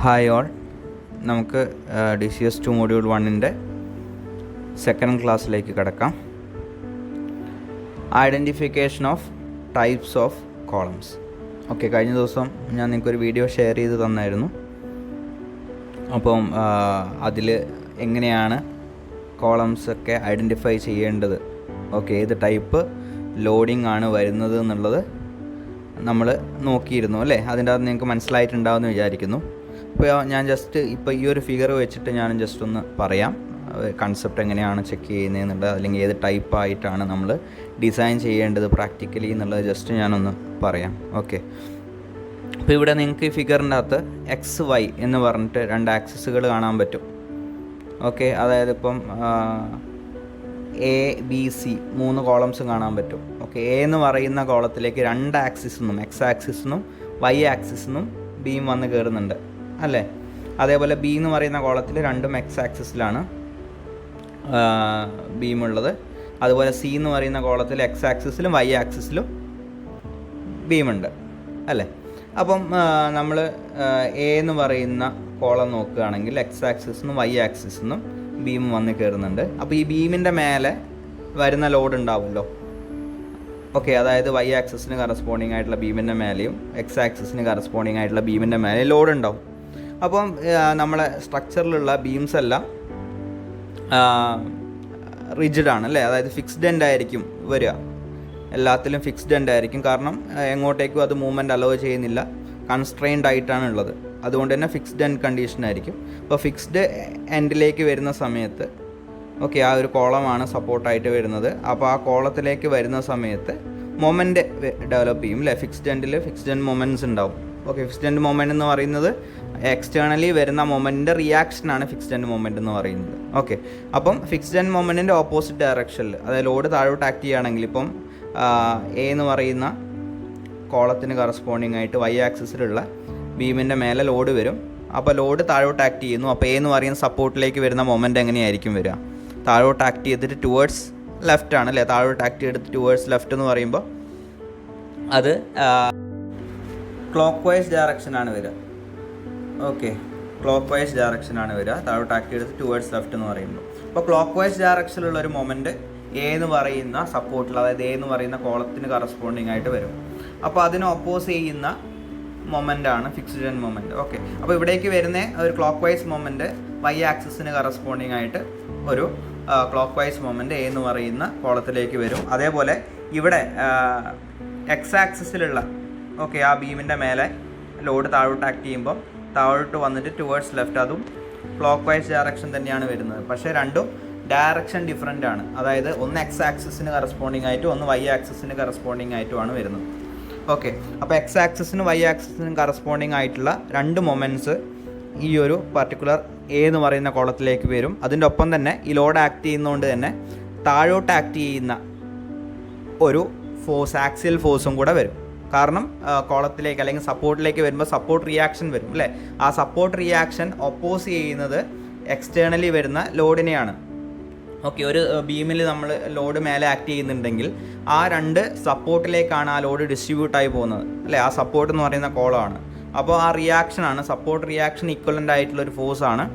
Hi all, നമുക്ക് DCS2 module 1-ൻ്റെ second ക്ലാസ്സിലേക്ക് കിടക്കാം. Identification of types of columns. Okay, കഴിഞ്ഞ ദിവസം ഞാൻ നിങ്ങൾക്കൊരു വീഡിയോ ഷെയർ ചെയ്ത് തന്നായിരുന്നു. അപ്പം അതിൽ എങ്ങനെയാണ് കോളംസൊക്കെ ഐഡൻറ്റിഫൈ ചെയ്യേണ്ടത്, ഓക്കെ, ഏത് ടൈപ്പ് ലോഡിംഗ് ആണ് വരുന്നത് എന്നുള്ളത് നമ്മൾ നോക്കിയിരുന്നു അല്ലേ. അതിൻ്റെ അകത്ത് നിങ്ങൾക്ക് മനസ്സിലായിട്ടുണ്ടാവുമെന്ന് വിചാരിക്കുന്നു. ഇപ്പോൾ ഞാൻ ജസ്റ്റ് ഇപ്പോൾ ഈ ഒരു ഫിഗർ വെച്ചിട്ട് ഞാൻ ജസ്റ്റ് ഒന്ന് പറയാം കൺസെപ്റ്റ് എങ്ങനെയാണ് ചെക്ക് ചെയ്യുന്നതെന്നുള്ളത്, അല്ലെങ്കിൽ ഏത് ടൈപ്പായിട്ടാണ് നമ്മൾ ഡിസൈൻ ചെയ്യേണ്ടത് പ്രാക്ടിക്കലി എന്നുള്ളത് ജസ്റ്റ് ഞാനൊന്ന് പറയാം. ഓക്കെ, അപ്പോൾ ഇവിടെ നിങ്ങൾക്ക് ഈ ഫിഗറിൻ്റെ അകത്ത് XY എന്ന് പറഞ്ഞിട്ട് രണ്ട് ആക്സിസുകൾ കാണാൻ പറ്റും. ഓക്കെ, അതായത് ഇപ്പം ABC 3 കോളംസും കാണാൻ പറ്റും. ഓക്കെ, A എന്ന് പറയുന്ന കോളത്തിലേക്ക് 2 ആക്സിസിൽ നിന്നും X ആക്സിസിൽ നിന്നും Y ആക്സിസിൽ നിന്നും ബീം വന്ന് കയറുന്നുണ്ട് അല്ലേ. അതേപോലെ B എന്ന് പറയുന്ന കോളത്തിൽ 2 X ആക്സിസിലാണ് ബീമുള്ളത്. അതുപോലെ C എന്ന് പറയുന്ന കോളത്തിൽ X ആക്സിസിലും Y ആക്സിസിലും ബീമുണ്ട് അല്ലേ. അപ്പം നമ്മൾ A എന്ന് പറയുന്ന കോളം നോക്കുകയാണെങ്കിൽ X ആക്സിസിൽ നിന്നും Y ആക്സിസിൽ നിന്നും ബീം വന്ന് കയറുന്നുണ്ട്. അപ്പോൾ ഈ ബീമിൻ്റെ മേലെ വരുന്ന ലോഡ് ഉണ്ടാവുമല്ലോ. ഓക്കെ, അതായത് Y ആക്സിസിന് കറസ്പോണ്ടിങ് ആയിട്ടുള്ള ബീമിൻ്റെ മേലെയും X ആക്സിസിന് കറസ്പോണ്ടിങ് ആയിട്ടുള്ള ബീമിൻ്റെ മേലെ ലോഡ് ഉണ്ടാവും. അപ്പം നമ്മളെ സ്ട്രക്ചറിലുള്ള ബീംസ് എല്ലാം റിജിഡ് ആണ് അല്ലേ, അതായത് ഫിക്സ്ഡ് എൻഡ് ആയിരിക്കും വരിക. എല്ലാത്തിലും ഫിക്സ്ഡ് എൻഡ് ആയിരിക്കും, കാരണം എങ്ങോട്ടേക്കും അത് മൂവ്മെൻറ്റ് അലോ ചെയ്യുന്നില്ല, കൺസ്ട്രെയിൻഡ് ആയിട്ടാണ് ഉള്ളത്. അതുകൊണ്ട് തന്നെ ഫിക്സ്ഡ് എൻഡ് കണ്ടീഷൻ ആയിരിക്കും. അപ്പോൾ ഫിക്സ്ഡ് എൻഡിലേക്ക് വരുന്ന സമയത്ത് ഓക്കെ, ആ ഒരു കോളമാണ് സപ്പോർട്ടായിട്ട് വരുന്നത്. അപ്പോൾ ആ കോളത്തിലേക്ക് വരുന്ന സമയത്ത് മൊമെൻറ്റ് ഡെവലപ്പ് ചെയ്യും അല്ലേ. ഫിക്സ്ഡ് എൻഡിൽ ഫിക്സ്ഡ് എൻഡ് മൊമെൻറ്റ്സ് ഉണ്ടാവും. ഓക്കെ, ഫിക്സ്ഡ് എൻഡ് മൊമെൻറ്റ് എന്ന് പറയുന്നത് എക്സ്റ്റേണലി വരുന്ന മൊമെൻറ്റിൻ്റെ റിയാക്ഷനാണ് ഫിക്സ്ഡ് എൻഡ് മൊമെൻറ്റ് എന്ന് പറയുന്നത്. ഓക്കെ, അപ്പം ഫിക്സ്ഡ് എൻഡ് മൊമെൻറ്റിൻ്റെ ഓപ്പോസിറ്റ് ഡയറക്ഷനിൽ, അതായത് ലോഡ് താഴോട്ട് ആക്ട് ചെയ്യുകയാണെങ്കിൽ ഇപ്പം A എന്ന് പറയുന്ന കോളത്തിന് കറസ്പോണ്ടിങ് ആയിട്ട് Y ആക്സിസിലുള്ള ബീമിൻ്റെ മേലെ ലോഡ് വരും. അപ്പോൾ ലോഡ് താഴോട്ട് ആക്ട് ചെയ്യുന്നു. അപ്പോൾ A എന്ന് പറയുന്ന സപ്പോർട്ടിലേക്ക് വരുന്ന മൊമെൻറ്റ് എങ്ങനെയായിരിക്കും വരിക? താഴോട്ട് ആക്ട് ചെയ്തിട്ട് ടുവേർഡ്സ് ലെഫ്റ്റ് ആണ് അല്ലേ. താഴോട്ട് ആക്ട് ചെയ്തിട്ട് ടുവേർഡ്സ് ലെഫ്റ്റ് എന്ന് പറയുമ്പോൾ അത് ക്ലോക്ക് വൈസ് ഡയറക്ഷനാണ് വരിക. ഓക്കെ, ക്ലോക്ക് വൈസ് ഡയറക്ഷനാണ് വരിക, താഴോട്ട് ആക്ട് ചെയ്തിട്ട് ടുവേർഡ്സ് ലെഫ്റ്റ് എന്ന് പറയുമ്പോൾ. അപ്പോൾ ക്ലോക്ക് വൈസ് ഡയറക്ഷനിലുള്ള ഒരു മൊമെൻറ്റ് A എന്ന് പറയുന്ന സപ്പോർട്ടിൽ, അതായത് A എന്ന് പറയുന്ന കോളത്തിന് കറസ്പോണ്ടിങ് ആയിട്ട് വരും. അപ്പോൾ അതിനെ ഒപ്പോസ് ചെയ്യുന്ന മൊമെൻ്റാണ് ഫിക്സ്ഡ് എൻഡ് മൊമെൻറ്റ്. ഓക്കെ, അപ്പോൾ ഇവിടേക്ക് വരുന്ന ഒരു ക്ലോക്ക് വൈസ് മൊമെൻറ്റ് Y ആക്സിസിന് കറസ്പോണ്ടിങ് ആയിട്ട് ഒരു ക്ലോക്ക് വൈസ് മൊമെൻറ്റ് A എന്ന് പറയുന്ന കോളത്തിലേക്ക് വരും. അതേപോലെ ഇവിടെ X ആക്സിസിലുള്ള ഓക്കെ, ആ ബീമിൻ്റെ മേലെ ലോഡ് താഴോട്ട് ആക്ട് ചെയ്യുമ്പോൾ താഴോട്ട് വന്നിട്ട് ടുവേർഡ്സ് ലെഫ്റ്റ്, അതും ക്ലോക്ക് വൈസ് ഡയറക്ഷൻ തന്നെയാണ് വരുന്നത്. പക്ഷേ രണ്ടും ഡയറക്ഷൻ ഡിഫറൻ്റ് ആണ്. അതായത് ഒന്ന് X ആക്സിസിന് കറസ്പോണ്ടിങ് ആയിട്ടും ഒന്ന് Y ആക്സിസിന് കറസ്പോണ്ടിങ് ആയിട്ടുമാണ് വരുന്നത്. ഓക്കെ, അപ്പോൾ X ആക്സിസിനും Y ആക്സിസിനും കറസ്പോണ്ടിങ് ആയിട്ടുള്ള 2 മൊമെൻറ്റ്സ് ഈ ഒരു പർട്ടിക്കുലർ A എന്ന് പറയുന്ന കോളത്തിലേക്ക് വരും. അതിൻ്റെ ഒപ്പം തന്നെ ഈ ലോഡ് ആക്ട് ചെയ്യുന്നതുകൊണ്ട് തന്നെ താഴോട്ട് ആക്ട് ചെയ്യുന്ന ഒരു ഫോഴ്സ്, ആക്സിയൽ ഫോഴ്സും കൂടെ വരും. കാരണം കോളത്തിലേക്ക് അല്ലെങ്കിൽ സപ്പോർട്ടിലേക്ക് വരുമ്പോൾ സപ്പോർട്ട് റിയാക്ഷൻ വരും അല്ലേ. ആ സപ്പോർട്ട് റിയാക്ഷൻ ഒപ്പോസ് ചെയ്യുന്നത് എക്സ്റ്റേണലി വരുന്ന ലോഡിനെയാണ്. ഓക്കെ, ഒരു ബീമിൽ നമ്മൾ ലോഡ് മേലെ ആക്ട് ചെയ്യുന്നുണ്ടെങ്കിൽ ആ 2 സപ്പോർട്ടിലേക്കാണ് ആ ലോഡ് ഡിസ്ട്രിബ്യൂട്ടായി പോകുന്നത് അല്ലേ. ആ സപ്പോർട്ട് എന്ന് പറയുന്ന കോളമാണ്. അപ്പോൾ ആ റിയാക്ഷനാണ്, സപ്പോർട്ട് റിയാക്ഷൻ ഇക്വലൻ്റ് ആയിട്ടുള്ളൊരു ഫോഴ്സാണ്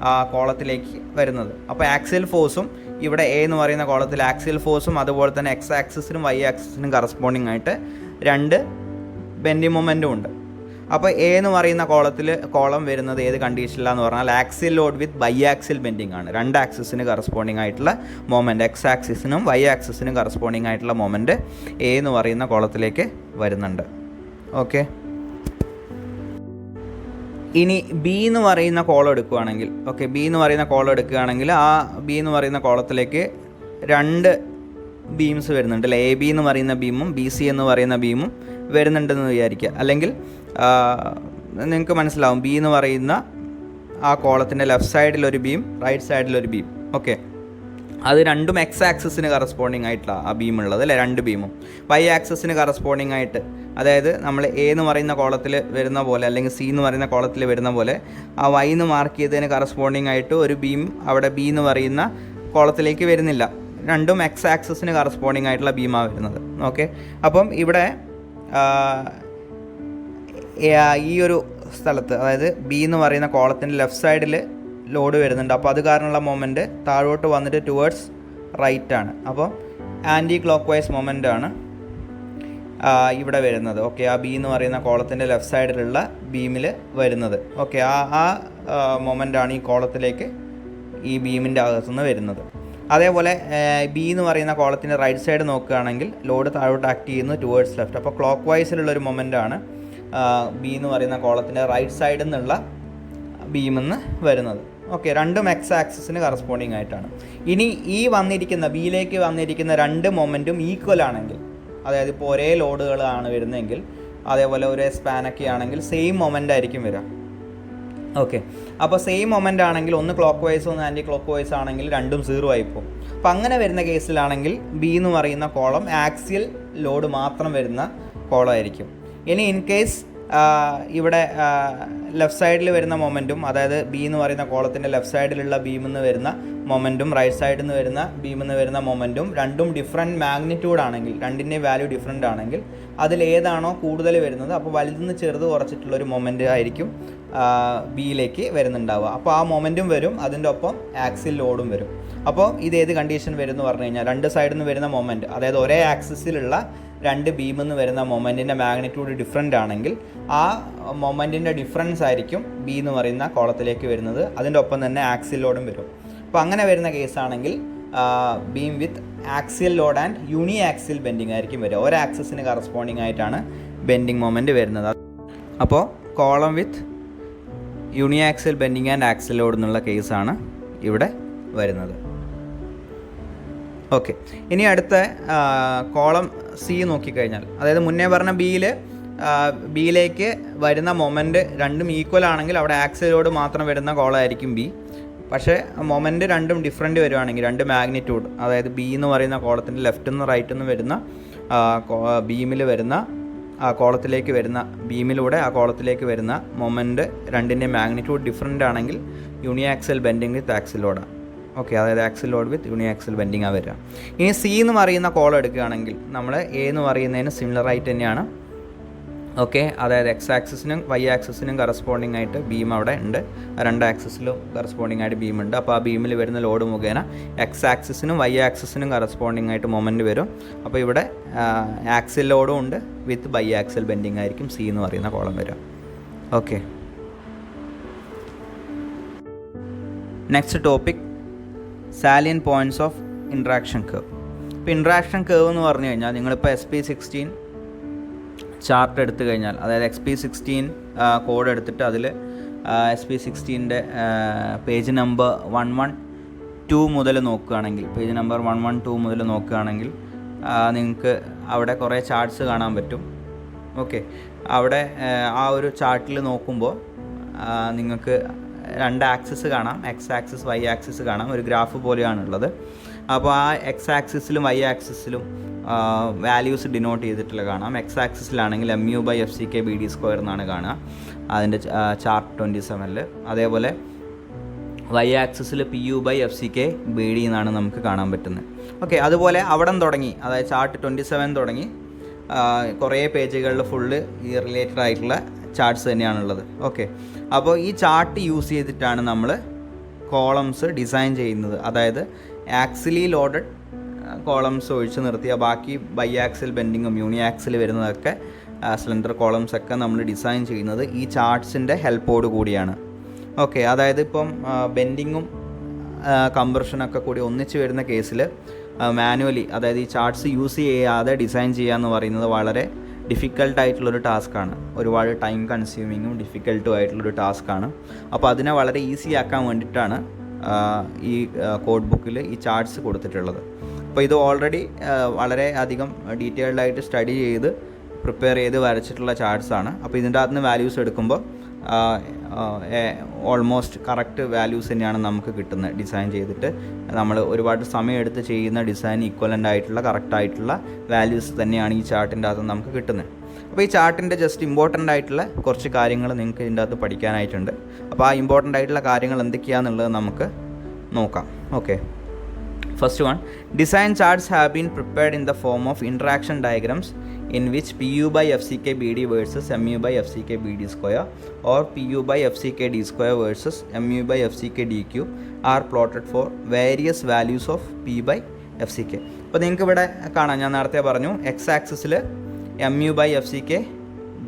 ആ കോളത്തിലേക്ക് വരുന്നത്. അപ്പോൾ ആക്സിയൽ ഫോഴ്സും ഇവിടെ A എന്ന് പറയുന്ന കോളത്തിൽ ആക്സിയൽ ഫോഴ്സും അതുപോലെ തന്നെ X ആക്സിസിനും Y ആക്സിസിനും കറസ്പോണ്ടിങ് ആയിട്ട് 2 ബെൻഡിങ് മൊമെൻറ്റും ഉണ്ട്. അപ്പോൾ A എന്ന് പറയുന്ന കോളം വരുന്നത് ഏത് കണ്ടീഷനിലാന്ന് പറഞ്ഞാൽ axial load with biaxial bending ആണ്. 2 ആക്സിസിന് കറസ്പോണ്ടിങ് ആയിട്ടുള്ള മൊമെൻറ്റ്, X ആക്സിസിനും Y ആക്സിസിനും കറസ്പോണ്ടിങ് ആയിട്ടുള്ള മൊമെൻറ്റ് A എന്ന് പറയുന്ന കോളത്തിലേക്ക് വരുന്നുണ്ട്. ഓക്കെ, ഇനി B എന്ന് പറയുന്ന കോളം എടുക്കുകയാണെങ്കിൽ, ഓക്കെ, B എന്ന് പറയുന്ന കോളം എടുക്കുകയാണെങ്കിൽ ആ B എന്ന് പറയുന്ന കോളത്തിലേക്ക് 2 ബീംസ് വരുന്നുണ്ട് അല്ലേ. AB എന്ന് പറയുന്ന ബീമും BC എന്ന് പറയുന്ന ബീമും വരുന്നുണ്ടെന്ന് വിചാരിക്കുക. അല്ലെങ്കിൽ നിങ്ങൾക്ക് മനസ്സിലാവും, B എന്ന് പറയുന്ന ആ കോളത്തിൻ്റെ ലെഫ്റ്റ് സൈഡിലൊരു ബീം, റൈറ്റ് സൈഡിലൊരു ബീം. ഓക്കെ, അത് രണ്ടും X ആക്സിസിന് കറസ്പോണ്ടിങ് ആയിട്ടുള്ള ആ ബീം ഉള്ളത് അല്ലേ, 2 ബീമും. Y ആക്സിസിന് കറസ്പോണ്ടിങ് ആയിട്ട്, അതായത് നമ്മൾ A എന്ന് പറയുന്ന കോളത്തിൽ വരുന്ന പോലെ അല്ലെങ്കിൽ C എന്ന് പറയുന്ന കോളത്തിൽ വരുന്ന പോലെ ആ Y എന്ന് മാർക്ക് ചെയ്തതിന് കറസ്പോണ്ടിങ് ആയിട്ട് ഒരു ബീം അവിടെ B എന്ന് പറയുന്ന കോളത്തിലേക്ക് വരുന്നില്ല. രണ്ടും X ആക്സിസിന് കറസ്പോണ്ടിങ് ആയിട്ടുള്ള ബീമാണ് വരുന്നത്. ഓക്കെ, അപ്പം ഇവിടെ ഈ ഒരു സ്ഥലത്ത്, അതായത് ബി എന്ന് പറയുന്ന കോളത്തിൻ്റെ ലെഫ്റ്റ് സൈഡിൽ ലോഡ് വരുന്നുണ്ട്. അപ്പോൾ അത് കാരണമുള്ള മൊമെൻറ്റ് താഴോട്ട് വന്നിട്ട് ടുവേർഡ്സ് റൈറ്റ് ആണ്. അപ്പോൾ ആൻറ്റി ക്ലോക്ക് വൈസ് മൊമെൻ്റ് ആണ് ഇവിടെ വരുന്നത്. ഓക്കെ, ആ ബി എന്ന് പറയുന്ന കോളത്തിൻ്റെ ലെഫ്റ്റ് സൈഡിലുള്ള ബീമിൽ വരുന്നത്. ഓക്കെ, ആ മൊമെൻ്റാണ് ഈ കോളത്തിലേക്ക് ഈ ബീമിൻ്റെ അകത്തുനിന്ന് വരുന്നത്. അതേപോലെ ബി എന്ന് പറയുന്ന കോളത്തിൻ്റെ റൈറ്റ് സൈഡ് നോക്കുകയാണെങ്കിൽ ലോഡ് താഴോട്ട് ആക്ട് ചെയ്യുന്നു ടുവേർഡ്സ് ലെഫ്റ്റ്. അപ്പോൾ ക്ലോക്ക് വൈസിലുള്ളൊരു മൊമെൻ്റാണ് ബി എന്ന് പറയുന്ന കോളത്തിൻ്റെ റൈറ്റ് സൈഡിൽ നിന്നുള്ള ബീമെന്ന് വരുന്നത്. ഓക്കെ, രണ്ടും എക്സ് ആക്സിസിന് കറസ്പോണ്ടിങ് ആയിട്ടാണ്. ഇനി ഈ വന്നിരിക്കുന്ന ബിയിലേക്ക് വന്നിരിക്കുന്ന രണ്ട് മൊമെൻറ്റും ഈക്വൽ ആണെങ്കിൽ, അതായത് ഇപ്പോൾ ഒരേ ലോഡുകളാണ് വരുന്നതെങ്കിൽ, അതേപോലെ ഒരേ സ്പാനൊക്കെ ആണെങ്കിൽ സെയിം മൊമെൻ്റ് ആയിരിക്കും വരിക. ഓക്കെ, അപ്പോൾ സെയിം മൊമെൻ്റ് ആണെങ്കിൽ ഒന്ന് ക്ലോക്ക് വൈസ് ഒന്ന് ആൻറ്റി ക്ലോക്ക് വൈസ് ആണെങ്കിൽ രണ്ടും 0 ആയിപ്പോവും. അപ്പോൾ അങ്ങനെ വരുന്ന കേസിലാണെങ്കിൽ ബി എന്ന് പറയുന്ന കോളം ആക്സിയൽ ലോഡ് മാത്രം വരുന്ന കോളമായിരിക്കും. ഇനി ഇൻ കേസ് ഇവിടെ ലെഫ്റ്റ് സൈഡിൽ വരുന്ന മൊമെൻറ്റും, അതായത് ബി എന്ന് പറയുന്ന കോളത്തിൻ്റെ ലെഫ്റ്റ് സൈഡിലുള്ള ബീമിൽ നിന്ന് വരുന്ന മൊമെൻറ്റും റൈറ്റ് സൈഡിൽ നിന്ന് വരുന്ന ബീമിൽ നിന്ന് വരുന്ന മൊമെൻറ്റും രണ്ടും ഡിഫറെൻറ്റ് മാഗ്നിറ്റ്യൂഡ് ആണെങ്കിൽ, രണ്ടിൻ്റെ വാല്യൂ ഡിഫറെൻ്റ് ആണെങ്കിൽ അതിലേതാണോ കൂടുതൽ വരുന്നത് അപ്പോൾ വലുതെന്ന് ചെറുത് കുറച്ചിട്ടുള്ളൊരു മൊമെൻറ്റ് ആയിരിക്കും ബിയിലേക്ക് വരുന്നുണ്ടാവുക. അപ്പോൾ ആ മൊമെൻറ്റും വരും, അതിൻ്റെ ഒപ്പം ആക്സിൽ ലോഡും വരും. അപ്പോൾ ഇത് ഏത് കണ്ടീഷൻ വരും എന്ന് പറഞ്ഞു കഴിഞ്ഞാൽ, രണ്ട് സൈഡിൽ നിന്ന് വരുന്ന മൊമെൻറ്റ്, അതായത് ഒരേ ആക്സിസിലുള്ള രണ്ട് ബീമിൽ നിന്ന് വരുന്ന മൊമെൻറ്റിൻ്റെ മാഗ്നിറ്റ്യൂഡ് ഡിഫറെൻ്റ് ആണെങ്കിൽ ആ മൊമെൻറ്റിൻ്റെ ഡിഫറൻസ് ആയിരിക്കും ബി എന്ന് പറയുന്ന കോളത്തിലേക്ക് വരുന്നത്. അതിൻ്റെ ഒപ്പം തന്നെ ആക്സിൽ ലോഡും വരും. അപ്പോൾ അങ്ങനെ വരുന്ന കേസാണെങ്കിൽ beam with axial load and uniaxial bending ആയിരിക്കും വരിക. ഒരു ആക്സിസിന് കറസ്പോണ്ടിങ് ആയിട്ടാണ് ബെൻഡിങ് മൊമെൻറ്റ് വരുന്നത്. അപ്പോൾ column with uniaxial bending and axial load എന്നുള്ള കേസാണ് ഇവിടെ വരുന്നത്. ഓക്കെ, ഇനി അടുത്ത കോളം സി നോക്കിക്കഴിഞ്ഞാൽ, അതായത് മുന്നേ പറഞ്ഞ ബിയിലേക്ക് വരുന്ന മൊമെൻറ്റ് രണ്ടും ഈക്വൽ ആണെങ്കിൽ അവിടെ ആക്സിൽ ലോഡ് മാത്രം വരുന്ന കോളമായിരിക്കും ബി. പക്ഷേ മൊമെൻറ്റ് രണ്ടും ഡിഫറെൻ്റ് വരുവാണെങ്കിൽ, രണ്ട് മാഗ്നിറ്റ്യൂഡ്, അതായത് ബി എന്ന് പറയുന്ന കോളത്തിൻ്റെ ലെഫ്റ്റിൽ നിന്ന് റൈറ്റിൽ നിന്ന് വരുന്ന ബീമിൽ വരുന്ന ആ കോളത്തിലേക്ക് വരുന്ന ബീമിലൂടെ ആ കോളത്തിലേക്ക് വരുന്ന മൊമെൻറ്റ് രണ്ടിൻ്റെ മാഗ്നിറ്റ്യൂഡ് ഡിഫറെൻ്റ് ആണെങ്കിൽ യൂണി ആക്സിൽ ബെൻഡിങ് വിത്ത് ആക്സിൽ ലോഡാണ്. ഓക്കെ, അതായത് ആക്സിൽ ലോഡ് വിത്ത് യൂണി ആക്സിൽ ബെൻഡിങ്ങാണ് വരിക. ഇനി സി എന്ന് പറയുന്ന കോളം എടുക്കുകയാണെങ്കിൽ നമ്മൾ എ എന്ന് പറയുന്നതിന് സിമിലർ ആയിട്ട് തന്നെയാണ്. ഓക്കെ, അതായത് എക്സ് ആക്സിസിനും വൈ ആക്സിസിനും കറസ്പോണ്ടിങ് ആയിട്ട് ബീം അവിടെ ഉണ്ട്, രണ്ട് ആക്സിസിലും കറസ്പോണ്ടിങ് ആയിട്ട് ബീം ഉണ്ട്. അപ്പോൾ ആ ബീമിൽ വരുന്ന ലോഡ് മുഖേന എക്സ് ആക്സിസിനും വൈ ആക്സിസിനും കറസ്പോണ്ടിങ് ആയിട്ട് മൊമെൻറ്റ് വരും. അപ്പോൾ ഇവിടെ ആക്സിൽ ലോഡും ഉണ്ട് വിത്ത് ബൈ ആക്സിൽ ബെൻഡിങ് ആയിരിക്കും സി എന്ന് പറയുന്ന കോളം വരിക. Okay, next topic salient points of interaction curve. ഇപ്പോൾ ഇൻട്രാക്ഷൻ കർവ് എന്ന് പറഞ്ഞു കഴിഞ്ഞാൽ നിങ്ങളിപ്പോൾ SP16 ചാർട്ട് എടുത്തു കഴിഞ്ഞാൽ, അതായത് XP16 കോഡ് എടുത്തിട്ട് അതിൽ SP16ൻ്റെ പേജ് നമ്പർ 112 മുതൽ നോക്കുകയാണെങ്കിൽ, പേജ് നമ്പർ 112 മുതൽ നോക്കുകയാണെങ്കിൽ നിങ്ങൾക്ക് അവിടെ കുറേ ചാർട്ട്സ് കാണാൻ പറ്റും. ഓക്കെ, അവിടെ ആ ഒരു ചാർട്ടിൽ നോക്കുമ്പോൾ നിങ്ങൾക്ക് രണ്ട് ആക്സിസ് കാണാം, എക്സ് ആക്സിസ് വൈ ആക്സിസ് കാണാം, ഒരു ഗ്രാഫ് പോലെയാണുള്ളത്. അപ്പോൾ ആ എക്സ് ആക്സിസിലും വൈ ആക്സിസിലും വാല്യൂസ് ഡിനോട്ട് ചെയ്തിട്ടുള്ള കാണാം. എക്സ് ആക്സിസിലാണെങ്കിൽ mu/FCK/BD² എന്നാണ് കാണുക അതിൻ്റെ ചാർട്ട് 27-ൽ. അതേപോലെ വൈ ആക്സിസിൽ PU/FCK/BD എന്നാണ് നമുക്ക് കാണാൻ പറ്റുന്നത്. ഓക്കെ, അതുപോലെ അവിടം തുടങ്ങി, അതായത് ചാർട്ട് 27 തുടങ്ങി കുറേ പേജുകളിൽ ഫുള്ള് ഈ റിലേറ്റഡ് ആയിട്ടുള്ള ചാർട്ട്സ് തന്നെയാണുള്ളത്. ഓക്കെ, അപ്പോൾ ഈ ചാർട്ട് യൂസ് ചെയ്തിട്ടാണ് നമ്മൾ കോളംസ് ഡിസൈൻ ചെയ്യുന്നത്. അതായത് ആക്സിലി ലോഡഡ് കോളംസ് ഒഴിച്ച് നിർത്തിയ ബാക്കി ബൈ ആക്സിൽ ബെൻഡിങ്ങും യൂണി ആക്സിൽ വരുന്നതൊക്കെ സിലിണ്ടർ കോളംസ് ഒക്കെ നമ്മൾ ഡിസൈൻ ചെയ്യുന്നത് ഈ ചാർട്ട്സിൻ്റെ ഹെൽപ്പോട് കൂടിയാണ്. ഓക്കെ, അതായത് ഇപ്പം ബെൻഡിങ്ങും കംപ്രഷനൊക്കെ കൂടി ഒന്നിച്ച് വരുന്ന കേസിൽ മാനുവലി, അതായത് ഈ ചാർട്ട്സ് യൂസ് ചെയ്യാതെ ഡിസൈൻ ചെയ്യുക എന്ന് പറയുന്നത് വളരെ ഡിഫിക്കൽട്ടായിട്ടുള്ളൊരു ടാസ്ക്കാണ്. ഒരുപാട് ടൈം കൺസ്യൂമിങ്ങും ഡിഫിക്കൽട്ടും ആയിട്ടുള്ളൊരു ടാസ്ക്കാണ്. അപ്പോൾ അതിനെ വളരെ ഈസി ആക്കാൻ വേണ്ടിയിട്ടാണ് ഈ കോഡ് ബുക്കിൽ ഈ ചാർട്ട്സ് കൊടുത്തിട്ടുള്ളത്. അപ്പോൾ ഇത് ഓൾറെഡി വളരെ അധികം ഡീറ്റെയിൽഡായിട്ട് സ്റ്റഡി ചെയ്ത് പ്രിപ്പയർ ചെയ്ത് വരച്ചിട്ടുള്ള ചാർട്ട്സാണ്. അപ്പോൾ ഇതിൻ്റെ അകത്ത് നിന്ന് വാല്യൂസ് എടുക്കുമ്പോൾ ഓൾമോസ്റ്റ് കറക്റ്റ് വാല്യൂസ് തന്നെയാണ് നമുക്ക് കിട്ടുന്നത്. ഡിസൈൻ ചെയ്തിട്ട് നമ്മൾ ഒരുപാട് സമയമെടുത്ത് ചെയ്യുന്ന ഡിസൈൻ ഈക്വലൻ്റ് ആയിട്ടുള്ള കറക്റ്റായിട്ടുള്ള വാല്യൂസ് തന്നെയാണ് ഈ ചാർട്ടിൻ്റെ അകത്ത് നമുക്ക് കിട്ടുന്നത്. അപ്പോൾ ഈ ചാർട്ടിൻ്റെ ജസ്റ്റ് ഇമ്പോർട്ടൻ്റ് ആയിട്ടുള്ള കുറച്ച് കാര്യങ്ങൾ നിങ്ങൾക്ക് ഇതിൻ്റെ അകത്ത് പഠിക്കാനായിട്ടുണ്ട്. അപ്പോൾ ആ ഇമ്പോർട്ടൻ്റ് ആയിട്ടുള്ള കാര്യങ്ങൾ എന്തൊക്കെയാണെന്നുള്ളത് നമുക്ക് നോക്കാം. Okay, first one, design charts have been prepared in the form of interaction diagrams in which PU by FCK BD versus MU by FCK BD square or PU by FCK D square versus MU by FCK DQ are plotted for various values of P by FCK. അപ്പോൾ നിങ്ങൾക്ക് ഇവിടെ കാണാം, ഞാൻ നേരത്തെ പറഞ്ഞു X ആക്സിസിൽ MU by FCK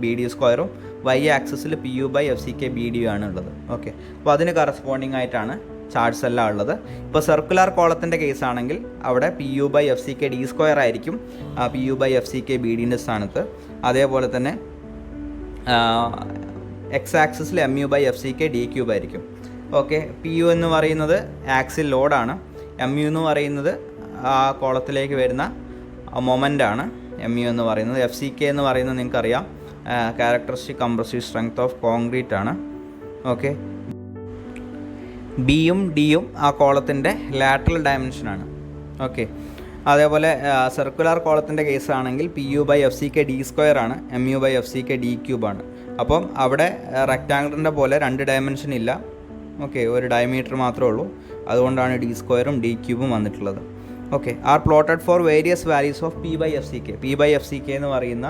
BD സ്ക്വയറും Y ആക്സിസിൽ PU by FCK BD ആണ് ഉള്ളത്. ഓക്കെ, അപ്പോൾ അതിന് കറസ്പോണ്ടിങ് ആയിട്ടാണ് ചാർട്ട്സ് എല്ലാം ഉള്ളത്. ഇപ്പോൾ സർക്കുലർ കോളത്തിൻ്റെ കേസ് ആണെങ്കിൽ അവിടെ PU by FCK D square ആയിരിക്കും PU by FCK BDൻ്റെ സ്ഥാനത്ത്. അതേപോലെ തന്നെ എക്സ് ആക്സിസിൽ MU by FCK D cube ആയിരിക്കും. ഓക്കെ, PU എന്ന് പറയുന്നത് ആക്സിൽ ലോഡാണ്, MU എന്ന് പറയുന്നത് ആ കോളത്തിലേക്ക് വരുന്ന മൊമെൻ്റാണ്. MU എന്ന് പറയുന്നത് FCK എന്ന് പറയുന്നത് നിങ്ങൾക്കറിയാം characteristic compressive strength of concrete ആണ്. ഓക്കെ, ബിയും ഡിയും ആ കോളത്തിൻ്റെ ലാറ്ററൽ ഡയമെൻഷനാണ്. ഓക്കെ, അതേപോലെ സർക്കുലർ കോളത്തിൻ്റെ കേസാണെങ്കിൽ PU by FCK D square ആണ്, MU by FCK D ക്യൂബാണ്. അപ്പം അവിടെ റെക്റ്റാങ്കിളിൻ്റെ പോലെ 2 ഡയമെൻഷൻ ഇല്ല. ഓക്കെ, ഒരു ഡയമീറ്റർ മാത്രമേ ഉള്ളൂ, അതുകൊണ്ടാണ് D സ്ക്വയറും D ക്യൂബും വന്നിട്ടുള്ളത്. Okay, are plotted for various values of P by FCK. P by FCK എന്ന് പറയുന്ന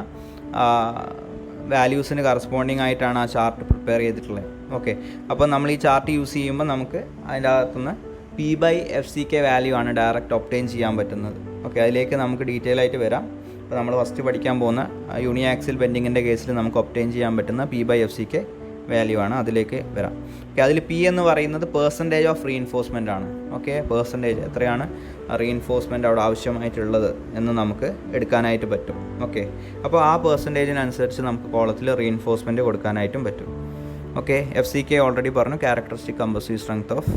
വാല്യൂസിന് കറസ്പോണ്ടിങ് ആയിട്ടാണ് ആ ചാർട്ട് പ്രിപ്പയർ ചെയ്തിട്ടുള്ളത്. ഓക്കെ, അപ്പോൾ നമ്മൾ ഈ ചാർട്ട് യൂസ് ചെയ്യുമ്പോൾ നമുക്ക് അതിൻ്റെ അകത്തുനിന്ന് P by FCK വാല്യൂ ആണ് ഡയറക്റ്റ് ഒബ്റ്റെയിൻ ചെയ്യാൻ പറ്റുന്നത്. ഓക്കെ, അതിലേക്ക് നമുക്ക് ഡീറ്റെയിൽ ആയിട്ട് വരാം. അപ്പോൾ നമ്മൾ ഫസ്റ്റ് പഠിക്കാൻ പോകുന്ന യൂണി ആക്സിൽ ബെൻഡിങ്ങിൻ്റെ കേസിൽ നമുക്ക് ഒബ്റ്റെയിൻ ചെയ്യാൻ പറ്റുന്ന P by FCK വാല്യൂ ആണ്, അതിലേക്ക് വരാം. ഓക്കെ, അതിൽ P എന്ന് പറയുന്നത് പെർസെൻറ്റേജ് ഓഫ് റീഇൻഫോഴ്സ്മെൻ്റ് ആണ്. ഓക്കെ, പെർസെൻറ്റേജ് എത്രയാണ് റീഇൻഫോഴ്സ്മെൻറ്റ് അവിടെ ആവശ്യമായിട്ടുള്ളത് എന്ന് നമുക്ക് എടുക്കാനായിട്ട് പറ്റും. ഓക്കെ, അപ്പോൾ ആ പെർസെൻറ്റേജിനനുസരിച്ച് നമുക്ക് കോളത്തിൽ റീഇൻഫോഴ്സ്മെൻറ്റ് കൊടുക്കാനായിട്ടും പറ്റും. ഓക്കെ, FCK ഓൾറെഡി പറഞ്ഞു, characteristic compressive strength of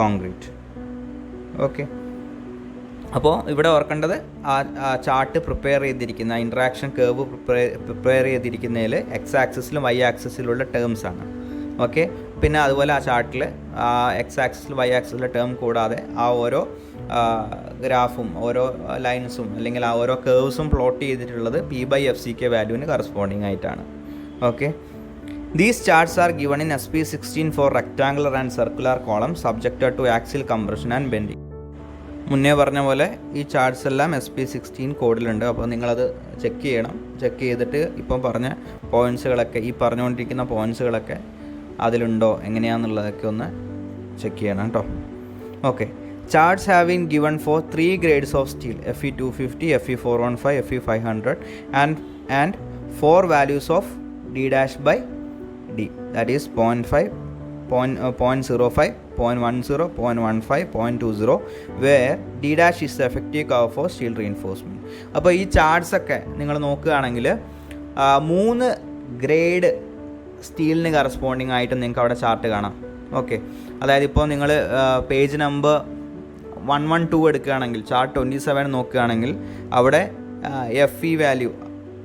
concrete. Okay, അപ്പോൾ ഇവിടെ ഓർക്കേണ്ടത് ആ ചാർട്ട് പ്രിപ്പയർ ചെയ്തിരിക്കുന്ന ഇൻട്രാക്ഷൻ കേർവ് പ്രിപ്പയർ ചെയ്തിരിക്കുന്നതിൽ എക്സ് ആക്സിസിലും വൈ ആക്സിസിലുള്ള ടേംസ് ആണ്. ഓക്കെ, പിന്നെ അതുപോലെ ആ ചാർട്ടിൽ എക്സ് ആക്സിസിൽ വൈ ആക്സിസിലെ ടേം കൂടാതെ ആ ഓരോ ഗ്രാഫും ഓരോ ലൈൻസും അല്ലെങ്കിൽ ആ ഓരോ കേർവ്സും പ്ലോട്ട് ചെയ്തിട്ടുള്ളത് P by FCK വാല്യൂവിന് കറസ്പോണ്ടിങ് ആയിട്ടാണ്. Okay, these charts are given in SP16 for rectangular and circular columns subjected to axial compression and bending. മുന്നേ പറഞ്ഞ പോലെ ഈ ചാർട്ട്സ് എല്ലാം SP16 കോഡിലുണ്ട്. അപ്പോൾ നിങ്ങളത് ചെക്ക് ചെയ്യണം. ചെക്ക് ചെയ്തിട്ട് ഇപ്പം പറഞ്ഞ പോയിൻറ്റ്സുകളൊക്കെ, ഈ പറഞ്ഞുകൊണ്ടിരിക്കുന്ന പോയിൻറ്റ്സുകളൊക്കെ അതിലുണ്ടോ എങ്ങനെയാണെന്നുള്ളതൊക്കെ ഒന്ന് ചെക്ക് ചെയ്യണം കേട്ടോ. Okay, charts have been given for 3 grades of steel, FE 250, FE 415, FE 500 and 4 values of D dash by D, that is 0.5, 0.05, 0.10, 0.15, 0.20, where D dash is the effective cover for steel reinforcement. അപ്പോൾ ഈ ചാർട്ട്സൊക്കെ നിങ്ങൾ നോക്കുകയാണെങ്കിൽ 3 grade സ്റ്റീലിന് corresponding ആയിട്ട് നിങ്ങൾക്ക് അവിടെ chart കാണാം. Okay, അതായത് ഇപ്പോൾ നിങ്ങൾ പേജ് നമ്പർ 112 എടുക്കുകയാണെങ്കിൽ ചാർട്ട് 27 നോക്കുകയാണെങ്കിൽ അവിടെ FE വാല്യൂ,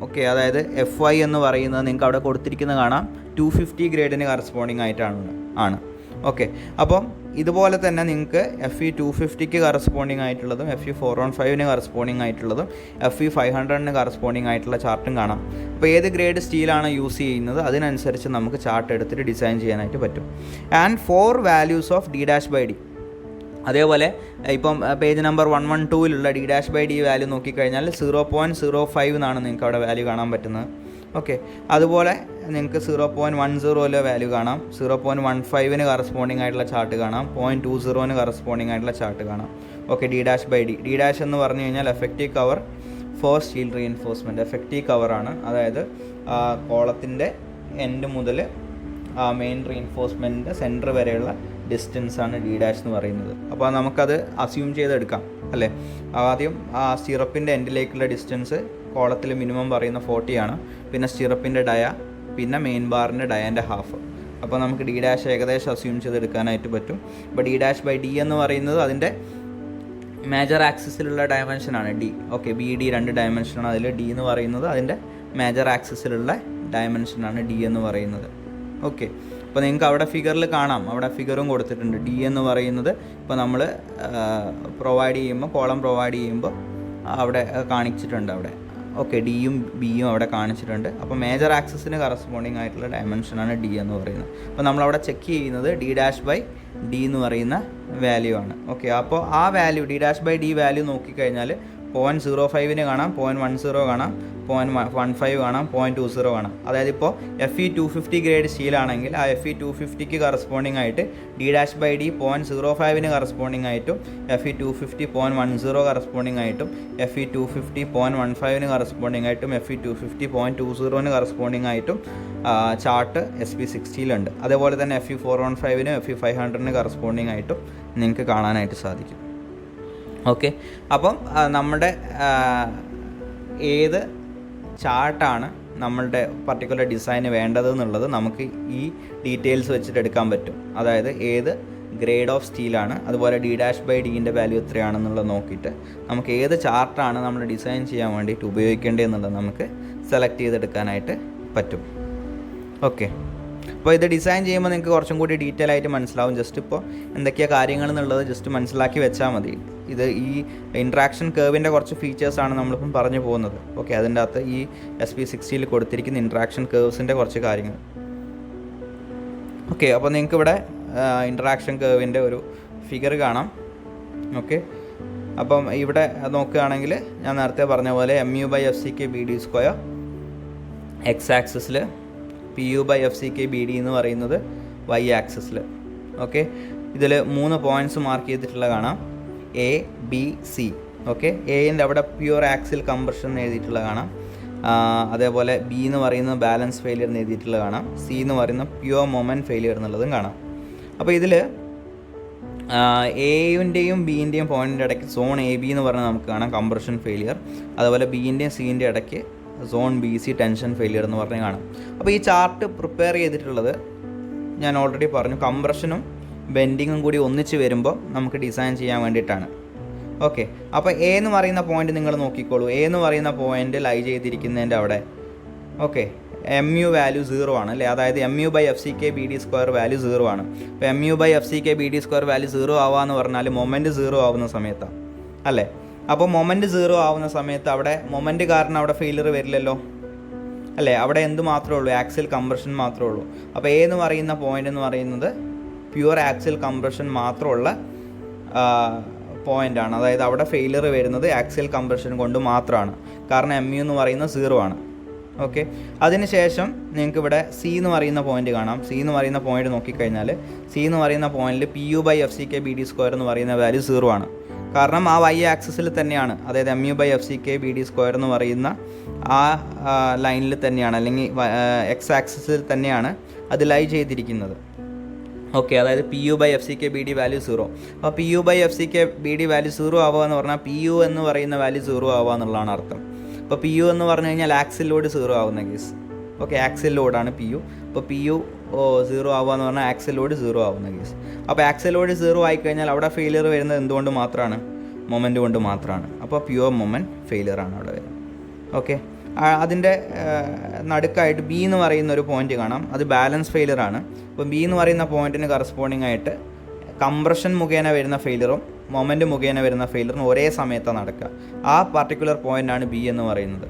ഓക്കെ, അതായത് FY എന്ന് പറയുന്നത് നിങ്ങൾക്ക് അവിടെ കൊടുത്തിരിക്കുന്നത് കാണാം 250 ഗ്രേഡിന് കറസ്പോണ്ടിങ് ആയിട്ടാണ്. ഓക്കെ, അപ്പം ഇതുപോലെ തന്നെ നിങ്ങൾക്ക് FE 250ക്ക് കറസ്പോണ്ടിങ് ആയിട്ടുള്ളതും FE 415ന് കറസ്പോണ്ടിങ് ആയിട്ടുള്ളതും FE 500ന് കറസ്പോണ്ടിങ് ആയിട്ടുള്ള ചാർട്ടും കാണാം. അപ്പോൾ ഏത് ഗ്രേഡ് സ്റ്റീലാണ് യൂസ് ചെയ്യുന്നത് അതിനനുസരിച്ച് നമുക്ക് ചാർട്ട് എടുത്തിട്ട് ഡിസൈൻ ചെയ്യാനായിട്ട് പറ്റും. And 4 values of D dash by D. അതേപോലെ ഇപ്പം പേജ് നമ്പർ 112ലുള്ള D dash by D value നോക്കിക്കഴിഞ്ഞാൽ 0.05 എന്നാണ് നിങ്ങൾക്ക് അവിടെ വാല്യൂ കാണാൻ പറ്റുന്നത്. ഓക്കെ, അതുപോലെ നിങ്ങൾക്ക് 0.10 വാല്യൂ കാണാം, 0.15ന് കറസ്പോണ്ടിങ് ആയിട്ടുള്ള ചാർട്ട് കാണാം, 0.20ന് കറസ്പോണ്ടിങ് ആയിട്ടുള്ള ചാർട്ട് കാണാം. Okay, D dash by D. D dash എന്ന് പറഞ്ഞു കഴിഞ്ഞാൽ effective cover for steel reinforcement, effective കവറാണ്. അതായത് കോളത്തിൻ്റെ എൻഡ് മുതൽ മെയിൻ റീഇൻഫോഴ്സ്മെൻറ്റിൻ്റെ സെൻറ്റർ വരെയുള്ള ഡിസ്റ്റൻസാണ് D dash എന്ന് പറയുന്നത്. അപ്പോൾ നമുക്കത് അസ്യൂം ചെയ്തെടുക്കാം അല്ലേ. ആദ്യം ആ സ്റ്റിറപ്പിൻ്റെ എൻഡിലേക്കുള്ള ഡിസ്റ്റൻസ് കോളത്തിൽ മിനിമം പറയുന്ന 40 ആണ്, പിന്നെ സ്റ്റിറപ്പിൻ്റെ ഡയ, പിന്നെ മെയിൻ ബാറിൻ്റെ ഡയൻ്റെ ഹാഫ്. അപ്പോൾ നമുക്ക് D dash ഏകദേശം അസ്യൂം ചെയ്തെടുക്കാനായിട്ട് പറ്റും. അപ്പോൾ D dash by D എന്ന് പറയുന്നത് അതിൻ്റെ മേജർ ആക്സിസിലുള്ള ഡയമെൻഷനാണ് D. ഓക്കെ, BD 2 ഡയമെൻഷനാണ്, അതിൽ D എന്ന് പറയുന്നത് അതിൻ്റെ മേജർ ആക്സിസിലുള്ള ഡയമെൻഷനാണ് D എന്ന് പറയുന്നത്. ഓക്കെ, അപ്പോൾ നിങ്ങൾക്ക് അവിടെ ഫിഗറിൽ കാണാം, അവിടെ ഫിഗറും കൊടുത്തിട്ടുണ്ട്. D എന്ന് പറയുന്നത് ഇപ്പോൾ നമ്മൾ പ്രൊവൈഡ് ചെയ്യുമ്പോൾ, കോളം പ്രൊവൈഡ് ചെയ്യുമ്പോൾ അവിടെ കാണിച്ചിട്ടുണ്ട് അവിടെ. ഓക്കെ, ഡിയും ബിയും അവിടെ കാണിച്ചിട്ടുണ്ട്. അപ്പോൾ മേജർ ആക്സിസിന് കറസ്പോണ്ടിങ് ആയിട്ടുള്ള ഡയമെൻഷനാണ് D എന്ന് പറയുന്നത്. അപ്പോൾ നമ്മളവിടെ ചെക്ക് ചെയ്യുന്നത് D dash by D എന്ന് പറയുന്ന വാല്യൂ ആണ്. ഓക്കെ, അപ്പോൾ ആ value D dash by D value നോക്കിക്കഴിഞ്ഞാൽ 0.05 കാണാം, 0.10 കാണാം, 0.15 കാണാം, 0.20 കാണാം. അതായത് ഇപ്പോൾ Fe250 ഗ്രേഡ് സ്റ്റീലാണെങ്കിൽ ആ Fe250ക്ക് കറസ്പോണ്ടിങ് ആയിട്ട് D-D 0.05 കറസ്പോണ്ടിങ് ആയിട്ടും Fe250 0.10 കറസ്പോണ്ടിങ് ആയിട്ടും Fe250 0.15 കറസ്പോണ്ടിങ് ആയിട്ടും Fe250 0.20 കറസ്പോണ്ടിങ് ആയിട്ടും ചാർട്ട് SP60 അതേപോലെ തന്നെ Fe415 Fe500 കറസ്പോണ്ടിങ് ആയിട്ടും നിങ്ങൾക്ക് കാണാനായിട്ട് സാധിക്കും. ഓക്കെ, അപ്പം നമ്മുടെ ഏത് ചാർട്ടാണ് നമ്മളുടെ പർട്ടിക്കുലർ ഡിസൈന് വേണ്ടതെന്നുള്ളത് നമുക്ക് ഈ ഡീറ്റെയിൽസ് വെച്ചിട്ട് എടുക്കാൻ പറ്റും. അതായത് ഏത് ഗ്രേഡ് ഓഫ് സ്റ്റീലാണ്, അതുപോലെ D-Dൻ്റെ വാല്യൂ എത്രയാണെന്നുള്ളത് നോക്കിയിട്ട് നമുക്ക് ഏത് ചാർട്ടാണ് നമ്മൾ ഡിസൈൻ ചെയ്യാൻ വേണ്ടിയിട്ട് ഉപയോഗിക്കേണ്ടതെന്നുള്ളത് നമുക്ക് സെലക്ട് ചെയ്തെടുക്കാനായിട്ട് പറ്റും. ഓക്കെ, അപ്പോൾ ഇത് ഡിസൈൻ ചെയ്യുമ്പോൾ നിങ്ങൾക്ക് കുറച്ചും കൂടി ഡീറ്റെയിൽ ആയിട്ട് മനസ്സിലാവും. ജസ്റ്റ് ഇപ്പോൾ എന്തൊക്കെയാണ് കാര്യങ്ങൾ എന്നുള്ളത് ജസ്റ്റ് മനസ്സിലാക്കി വെച്ചാൽ മതി. ഇത് ഈ ഇൻട്രാക്ഷൻ കേർവിൻ്റെ കുറച്ച് ഫീച്ചേഴ്സാണ് നമ്മളിപ്പം പറഞ്ഞു പോകുന്നത്. ഓക്കെ, അതിൻ്റെ അകത്ത് ഈ SP60 കൊടുത്തിരിക്കുന്ന ഇൻട്രാക്ഷൻ കേർവ്സിൻ്റെ കുറച്ച് കാര്യങ്ങൾ. ഓക്കെ, അപ്പോൾ നിങ്ങൾക്ക് ഇവിടെ ഇൻട്രാക്ഷൻ കേർവിൻ്റെ ഒരു ഫിഗർ കാണാം. ഓക്കെ, അപ്പം ഇവിടെ നോക്കുകയാണെങ്കിൽ ഞാൻ നേരത്തെ പറഞ്ഞ പോലെ mu/FCK/BD² എക്സ് ആക്സിസിൽ, PU/FCK/BD എന്ന് പറയുന്നത് Y ആക്സിസിൽ. ഓക്കെ, ഇതിൽ 3 പോയിൻറ്റ്സ് മാർക്ക് ചെയ്തിട്ടുള്ള കാണാം, A, B, C. ഓക്കെ, എൻ്റെ അവിടെ പ്യുവർ ആക്സിൽ കംപ്രഷൻ എന്ന് എഴുതിയിട്ടുള്ള കാണാം. അതേപോലെ B എന്ന് പറയുന്നത് ബാലൻസ് ഫെയിലിയർ എന്ന് എഴുതിയിട്ടുള്ള കാണാം. C എന്ന് പറയുന്നത് പ്യുവർ മൊമെൻറ്റ് ഫെയിലിയർ എന്നുള്ളതും കാണാം. അപ്പോൾ ഇതിൽ എയുടെയും ബിൻ്റെയും പോയിൻറ്റിൻ്റെ ഇടയ്ക്ക് സോൺ AB എന്ന് പറഞ്ഞാൽ നമുക്ക് കാണാം കംപ്രഷൻ ഫെയിലിയർ. അതുപോലെ ബിൻ്റെയും സിൻ്റെ ഇടയ്ക്ക് സോൺ BC ടെൻഷൻ ഫെയിലിയർ എന്ന് പറഞ്ഞ് കാണാം. അപ്പോൾ ഈ ചാർട്ട് പ്രിപ്പയർ ചെയ്തിട്ടുള്ളത് ഞാൻ ഓൾറെഡി പറഞ്ഞു, കംപ്രഷനും ബെൻഡിങ്ങും കൂടി ഒന്നിച്ച് വരുമ്പോൾ നമുക്ക് ഡിസൈൻ ചെയ്യാൻ വേണ്ടിയിട്ടാണ്. ഓക്കെ, അപ്പോൾ എ എന്ന് പറയുന്ന പോയിൻ്റ് നിങ്ങൾ നോക്കിക്കോളൂ. എ എന്ന് പറയുന്ന പോയിൻ്റ് ലൈ ചെയ്തിരിക്കുന്നതിൻ്റെ അവിടെ ഓക്കെ mu വാല്യൂ 0 ആണ് അല്ലേ. അതായത് mu/FCK/BD² വാല്യൂ 0 ആണ്. അപ്പോൾ mu/FCK/BD² വാല്യൂ 0 ആവാന്ന് പറഞ്ഞാൽ മൊമെൻറ്റ് 0 ആവുന്ന സമയത്താണ് അല്ലേ. അപ്പോൾ മൊമെൻറ്റ് 0 ആവുന്ന സമയത്ത് അവിടെ മൊമെൻറ്റ് കാരണം അവിടെ ഫെയിലിയർ വരില്ലല്ലോ അല്ലേ. അവിടെ എന്ത് മാത്രമേ ഉള്ളൂ, ആക്സിൽ കംപ്രഷൻ മാത്രമേ ഉള്ളൂ. അപ്പോൾ എ എന്ന് പറയുന്ന പോയിൻ്റ് എന്ന് പറയുന്നത് പ്യുവർ ആക്സിൽ കംപ്രഷൻ മാത്രമുള്ള പോയിൻ്റാണ്. അതായത് അവിടെ ഫെയിലിയർ വരുന്നത് ആക്സിൽ കംപ്രഷൻ കൊണ്ട് മാത്രമാണ്. കാരണം mu എന്ന് പറയുന്നത് 0 ആണ്. ഓക്കെ, അതിനുശേഷം നിങ്ങൾക്ക് ഇവിടെ C എന്ന് പറയുന്ന പോയിൻ്റ് കാണാം. C എന്ന് പറയുന്ന പോയിൻ്റ് നോക്കിക്കഴിഞ്ഞാൽ C എന്ന് പറയുന്ന പോയിന്റിൽ PU/FCK/BD² എന്ന് പറയുന്ന വാല്യൂ 0 ആണ്. കാരണം ആ Y ആക്സിസിൽ തന്നെയാണ്, അതായത് mu/FCK/BD² എന്ന് പറയുന്ന ആ ലൈനിൽ തന്നെയാണ്, അല്ലെങ്കിൽ എക്സ് ആക്സിസിൽ തന്നെയാണ് അത് ലൈ ചെയ്തിരിക്കുന്നത്. ഓക്കെ, അതായത് PU/FCK/BD വാല്യൂ 0. അപ്പോൾ PU/FCK/BD വാല്യൂ 0 ആവുക എന്ന് പറഞ്ഞാൽ PU എന്ന് പറയുന്ന വാല്യൂ 0 ആവുക എന്നുള്ളതാണ് അർത്ഥം. അപ്പോൾ PU എന്ന് പറഞ്ഞു കഴിഞ്ഞാൽ ആക്സിൽ ലോഡ് 0 ആവുന്ന കേസ്. ഓക്കെ, ആക്സിൽ ലോഡാണ് PU. അപ്പോൾ PU 0 ആവുക എന്ന് പറഞ്ഞാൽ ആക്സിൽ ലോഡ് 0 ആവുന്ന കേസ്. അപ്പോൾ ആക്സിൽ ലോഡ് 0 ആയിക്കഴിഞ്ഞാൽ അവിടെ ഫെയിലിയർ വരുന്നത് എന്തുകൊണ്ട് മാത്രമാണ്, മൊമെൻറ്റ് കൊണ്ട് മാത്രമാണ്. അപ്പോൾ പ്യുവർ മൊമെൻറ്റ് ഫെയിലിയർ ആണ് അവിടെ വരുന്നത്. ഓക്കെ, അതിൻ്റെ നടുക്കായിട്ട് B എന്ന് പറയുന്ന ഒരു പോയിൻ്റ് കാണാം, അത് ബാലൻസ് ഫെയിലിയർ ആണ്. അപ്പോൾ B എന്ന് പറയുന്ന പോയിൻറ്റിന് കറസ്പോണ്ടിങ് ആയിട്ട് കംപ്രഷൻ മുഖേന വരുന്ന ഫെയിലിയറും മൊമെൻറ്റ് മുഖേന വരുന്ന ഫെയിലിയറും ഒരേ സമയത്താണ് നടക്കുക. ആ പർട്ടിക്കുലർ പോയിൻ്റാണ് B എന്ന് പറയുന്നത്.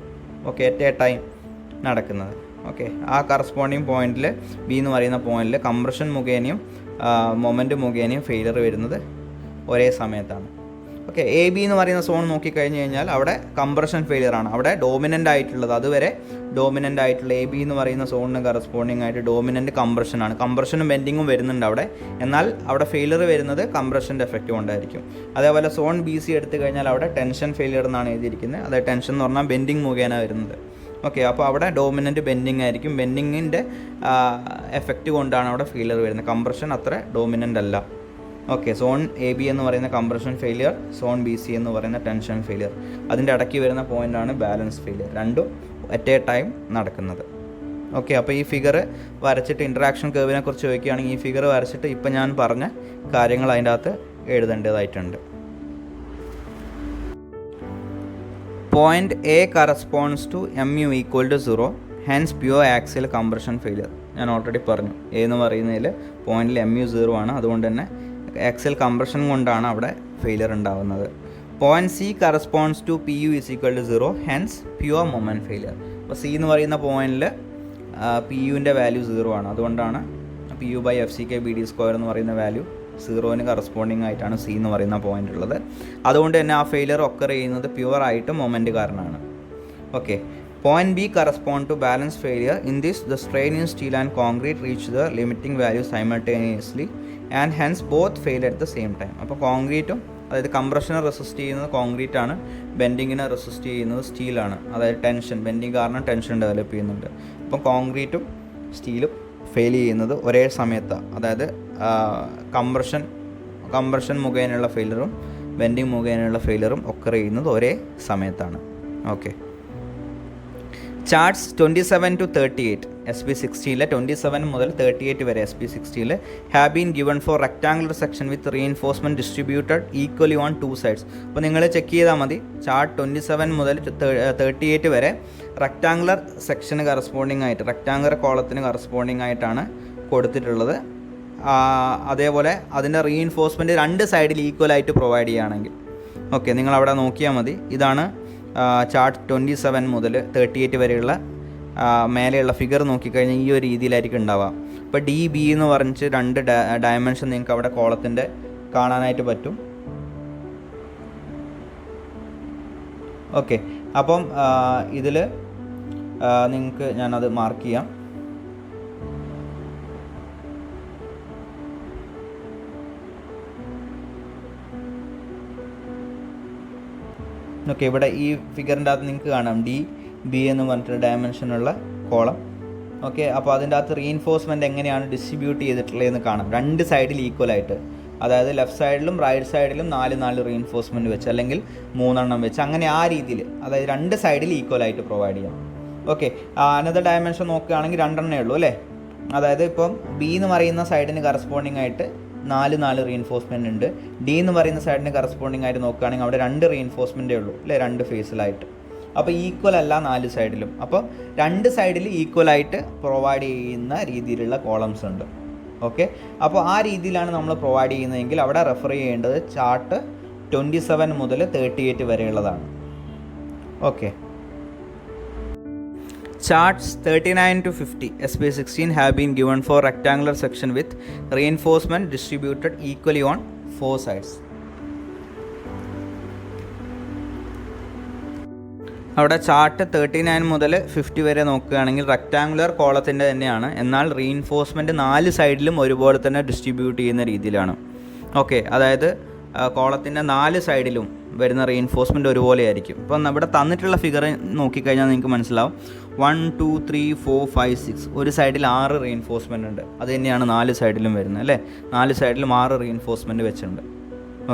ഓക്കെ, അറ്റ് എ ടൈം നടക്കുന്നത്. ഓക്കെ, ആ കറസ്പോണ്ടിങ് പോയിന്റിൽ B എന്ന് പറയുന്ന പോയിന്റിൽ കംപ്രഷൻ മുഖേനയും മൊമെൻറ്റ് മുഖേനയും ഫെയിലിയർ വരുന്നത് ഒരേ സമയത്താണ്. ഓക്കെ, AB എന്ന് പറയുന്ന സോൺ നോക്കിക്കഴിഞ്ഞ് കഴിഞ്ഞാൽ അവിടെ കംപ്രഷൻ ഫെയിലിയർ ആണ്. അവിടെ ഡോമിനൻ്റ് ആയിട്ടുള്ളത്, അതുവരെ ഡോമിനൻ്റ് ആയിട്ടുള്ള AB എന്ന് പറയുന്ന സോണിന് കറസ്പോണ്ടിങ് ആയിട്ട് ഡോമിനൻ്റ് കംപ്രഷനാണ്. കംപ്രഷനും ബെൻഡിങ്ങും വരുന്നുണ്ട് അവിടെ, എന്നാൽ അവിടെ ഫെയിലിയർ വരുന്നത് കംപ്രഷൻ്റെ എഫക്റ്റ് കൊണ്ടായിരിക്കും. അതേപോലെ സോൺ BC എടുത്തു കഴിഞ്ഞാൽ അവിടെ ടെൻഷൻ ഫെയിലിയർ എന്നാണ് എഴുതിയിരിക്കുന്നത്. അതായത് ടെൻഷൻ എന്ന് പറഞ്ഞാൽ ബെൻഡിങ് മുഖേന വരുന്നത്. ഓക്കെ, അപ്പോൾ അവിടെ ഡോമിനൻ്റ് ബെൻഡിങ് ആയിരിക്കും. ബെൻഡിങ്ങിൻ്റെ എഫക്റ്റ് കൊണ്ടാണ് അവിടെ ഫെയിലിയർ വരുന്നത്. കംപ്രഷൻ അത്ര ഡോമിനൻ്റ് അല്ല. ഓക്കെ, സോൺ AB എന്ന് പറയുന്ന കംപ്രഷൻ ഫെയിലിയർ, സോൺ BC എന്ന് പറയുന്ന ടെൻഷൻ ഫെയിലിയർ. അതിൻ്റെ ഇടയ്ക്ക് വരുന്ന പോയിൻ്റാണ് ബാലൻസ് ഫെയിലിയർ. രണ്ടും അറ്റ് എ ടൈം നടക്കുന്നത്. ഓക്കെ, അപ്പോൾ ഈ ഫിഗർ വരച്ചിട്ട് ഇൻട്രാക്ഷൻ കേർവിനെ കുറിച്ച് ചോദിക്കുകയാണെങ്കിൽ ഈ ഫിഗർ വരച്ചിട്ട് ഇപ്പം ഞാൻ പറഞ്ഞ കാര്യങ്ങൾ അതിൻ്റെ അകത്ത് എഴുതേണ്ടതായിട്ടുണ്ട്. Point A corresponds to mu equal to 0, hence pure axial compression failure. ഞാൻ ഓൾറെഡി പറഞ്ഞു, A എന്ന് പറയുന്നതിൽ പോയിന്റിൽ mu 0 ആണ്, അതുകൊണ്ട് തന്നെ ആക്സിയൽ കംപ്രഷൻ കൊണ്ടാണ് അവിടെ ഫെയിലിയർ ഉണ്ടാകുന്നത്. Point C corresponds to PU is equal to 0, hence pure moment failure. അപ്പോൾ C എന്ന് പറയുന്ന പോയിന്റിൽ PUവിൻ്റെ വാല്യൂ 0 ആണ്, അതുകൊണ്ടാണ് PU/FCK/BD² എന്ന് പറയുന്ന വാല്യൂ 0-ന് കറസ്പോണ്ടിങ് ആയിട്ടാണ് സി എന്ന് പറയുന്ന പോയിൻ്റ് ഉള്ളത്. അതുകൊണ്ട് തന്നെ ആ ഫെയിലിയർ ഒക്കർ ചെയ്യുന്നത് പ്യുവറായിട്ട് മൊമെൻറ്റ് കാരണമാണ്. Okay, point B correspond to balance failure. In this the strain in steel and concrete reach the limiting value simultaneously and hence both fail at the same time. അപ്പോൾ കോൺക്രീറ്റും, അതായത് കംപ്രഷനെ resist ചെയ്യുന്നത് concrete ആണ്, ബെൻഡിങ്ങിനെ resist ചെയ്യുന്നത് സ്റ്റീലാണ്. അതായത് tension, bending കാരണം tension develop ചെയ്യുന്നുണ്ട്. അപ്പോൾ കോൺക്രീറ്റും സ്റ്റീലും ഫെയിൽ ചെയ്യുന്നത് ഒരേ സമയത്താണ്. അതായത് കംപ്രഷൻ മുഖേനയുള്ള ഫെയിലറും ബെൻഡിങ് മുഖേനയുള്ള ഫെയിലറും ഒക്കർ ചെയ്യുന്നത് ഒരേ സമയത്താണ്. ഓക്കെ, ചാർട്ട്സ് 27 to 38 SP60 27 മുതൽ 38 വരെ SP60 have been given for rectangular section with reinforcement distributed equally on 2 sides. അപ്പോൾ നിങ്ങൾ ചെക്ക് ചെയ്താൽ മതി, ചാർട്ട് 27 മുതൽ 38 വരെ റെക്ടാങ്കുലർ സെക്ഷന് കറസ്പോണ്ടിങ് ആയിട്ട്, റെക്ടാങ്കുലർ കോളത്തിന് കറസ്പോണ്ടിങ് ആയിട്ടാണ് കൊടുത്തിട്ടുള്ളത്. അതേപോലെ അതിൻ്റെ റീഇൻഫോഴ്സ്മെൻറ്റ് 2 സൈഡിൽ ഈക്വലായിട്ട് പ്രൊവൈഡ് ചെയ്യുകയാണെങ്കിൽ, ഓക്കെ, നിങ്ങളവിടെ നോക്കിയാൽ മതി. ഇതാണ് ചാർട്ട് 27 മുതൽ 38 വരെയുള്ള മേലെയുള്ള ഫിഗർ നോക്കിക്കഴിഞ്ഞാൽ ഈ ഒരു രീതിയിലായിരിക്കും ഉണ്ടാവുക. ഇപ്പോൾ ഡി ബി എന്ന് പറഞ്ഞിട്ട് 2 ഡയമെൻഷൻ നിങ്ങൾക്ക് അവിടെ കോളത്തിൻ്റെ കാണാനായിട്ട് പറ്റും. ഓക്കെ, അപ്പം ഇതിൽ നിങ്ങൾക്ക് ഞാനത് മാർക്ക് ചെയ്യാം. ഓക്കെ, ഇവിടെ ഈ ഫിഗറിൻ്റെ അകത്ത് നിങ്ങൾക്ക് കാണാം ഡി ബി എന്ന് പറഞ്ഞിട്ട് ഡയമെൻഷനുള്ള കോളം. ഓക്കെ, അപ്പോൾ അതിൻ്റെ അകത്ത് റീഇൻഫോഴ്സ്മെൻറ്റ് എങ്ങനെയാണ് ഡിസ്ട്രിബ്യൂട്ട് ചെയ്തിട്ടുള്ളതെന്ന് കാണാം. 2 സൈഡിൽ ഈക്വലായിട്ട്, അതായത് ലെഫ്റ്റ് സൈഡിലും റൈറ്റ് സൈഡിലും 4 റീഇൻഫോഴ്സ്മെൻറ്റ് വെച്ച്, അല്ലെങ്കിൽ 3 വെച്ച്, അങ്ങനെ ആ രീതിയിൽ, അതായത് 2 സൈഡിൽ ഈക്വലായിട്ട് പ്രൊവൈഡ് ചെയ്യാം. ഓക്കെ, അനദർ ഡയമെൻഷൻ നോക്കുകയാണെങ്കിൽ 2 ഉള്ളൂ അല്ലേ. അതായത് ഇപ്പം ബി എന്ന് പറയുന്ന സൈഡിന് കറസ്പോണ്ടിങ് ആയിട്ട് 4 റീഇൻഫോഴ്സ്മെൻറ്റ് ഉണ്ട്. ഡി എന്ന് പറയുന്ന സൈഡിന് കറസ്പോണ്ടിങ് ആയിട്ട് നോക്കുകയാണെങ്കിൽ അവിടെ 2 റീഇൻഫോഴ്സ്മെൻറ്റേ ഉള്ളൂ അല്ലേ, 2 ഫേസിലായിട്ട്. അപ്പോൾ ഈക്വൽ അല്ല 4 സൈഡിലും. അപ്പോൾ 2 സൈഡിൽ ഈക്വലായിട്ട് പ്രൊവൈഡ് ചെയ്യുന്ന രീതിയിലുള്ള കോളംസ് ഉണ്ട്. ഓക്കെ, അപ്പോൾ ആ രീതിയിലാണ് നമ്മൾ പ്രൊവൈഡ് ചെയ്യുന്നതെങ്കിൽ അവിടെ റെഫർ ചെയ്യേണ്ടത് ചാർട്ട് 27 മുതൽ 38 വരെയുള്ളതാണ്. Okay, charts 39 to 50 SP16 have been given for rectangular section with reinforcement distributed equally on 4 sides. അവിടെ ചാർട്ട് 39 മുതൽ 50 വരെ നോക്കുകയാണെങ്കിൽ റെക്ടാങ്കുലർ കോളത്തിൻ്റെ തന്നെയാണ്, എന്നാൽ റീഇൻഫോഴ്സ്മെൻറ്റ് 4 സൈഡിലും ഒരുപോലെ തന്നെ ഡിസ്ട്രിബ്യൂട്ട് ചെയ്യുന്ന രീതിയിലാണ്. ഓക്കെ, അതായത് കോളത്തിൻ്റെ 4 സൈഡിലും വരുന്ന റീഇൻഫോഴ്സ്മെൻറ്റ് ഒരുപോലെ ആയിരിക്കും. ഇപ്പം ഇവിടെ തന്നിട്ടുള്ള ഫിഗർ നോക്കിക്കഴിഞ്ഞാൽ നിങ്ങൾക്ക് മനസ്സിലാവും 1 2 3 4 5 6 ഒരു സൈഡിൽ 6 റീഇൻഫോഴ്സ്മെൻറ്റ് ഉണ്ട്. അത് തന്നെയാണ് 4 സൈഡിലും വരുന്നത് അല്ലേ. 4 സൈഡിലും 6 റീഇൻഫോഴ്സ്മെൻറ്റ് വെച്ചിട്ടുണ്ട്.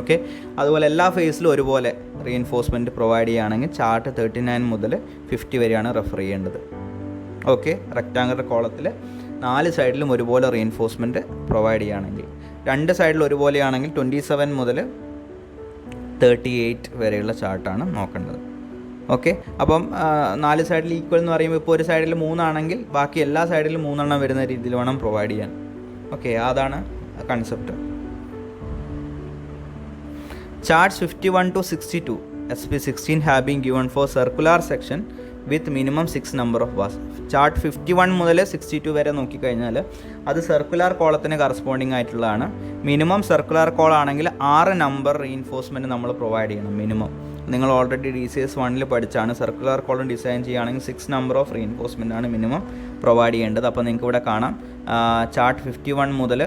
ഓക്കെ, അതുപോലെ എല്ലാ ഫേസിലും ഒരുപോലെ റീഇൻഫോഴ്സ്മെൻറ്റ് പ്രൊവൈഡ് ചെയ്യുകയാണെങ്കിൽ ചാർട്ട് 39 മുതൽ 50 വരെയാണ് റെഫർ ചെയ്യേണ്ടത്. ഓക്കെ, റെക്ടാങ്കുലർ കോളത്തിൽ 4 സൈഡിലും ഒരുപോലെ റീഇൻഫോഴ്സ്മെൻറ്റ് പ്രൊവൈഡ് ചെയ്യുകയാണെങ്കിൽ, 2 സൈഡിൽ ഒരുപോലെയാണെങ്കിൽ 27 മുതൽ 38 വരെയുള്ള ചാർട്ടാണ് നോക്കേണ്ടത്. ഓക്കെ, അപ്പം 4 സൈഡിൽ ഈക്വൽ എന്ന് പറയുമ്പോൾ ഇപ്പോൾ ഒരു സൈഡിൽ 3 ആണെങ്കിൽ ബാക്കി എല്ലാ സൈഡിലും 3 വരുന്ന രീതിയിൽ വേണം പ്രൊവൈഡ് ചെയ്യാൻ. ഓക്കെ, അതാണ് concept. Charts 51 to 62 SP16 have been given for circular section with minimum 6 number of bars. Chart 51 മുതൽ 62 വരെ നോക്കിക്കഴിഞ്ഞാൽ അത് സർക്കുലർ കോളത്തിന് കറസ്പോണ്ടിങ് ആയിട്ടുള്ളതാണ്. മിനിമം സർക്കുലർ കോൾ ആണെങ്കിൽ 6 നമ്പർ റീഇൻഫോഴ്സ്മെൻറ്റ് നമ്മൾ പ്രൊവൈഡ് ചെയ്യണം മിനിമം. നിങ്ങൾ ഓൾറെഡി DCS 1 പഠിച്ചാണ്. സർക്കുലർ കോളം ഡിസൈൻ ചെയ്യുകയാണെങ്കിൽ 6 നമ്പർ ഓഫ് റീഇൻഫോഴ്സ്മെൻ്റ് ആണ് മിനിമം പ്രൊവൈഡ് ചെയ്യേണ്ടത്. അപ്പോൾ നിങ്ങൾക്ക് ഇവിടെ കാണാം ചാർട്ട് 51 മുതൽ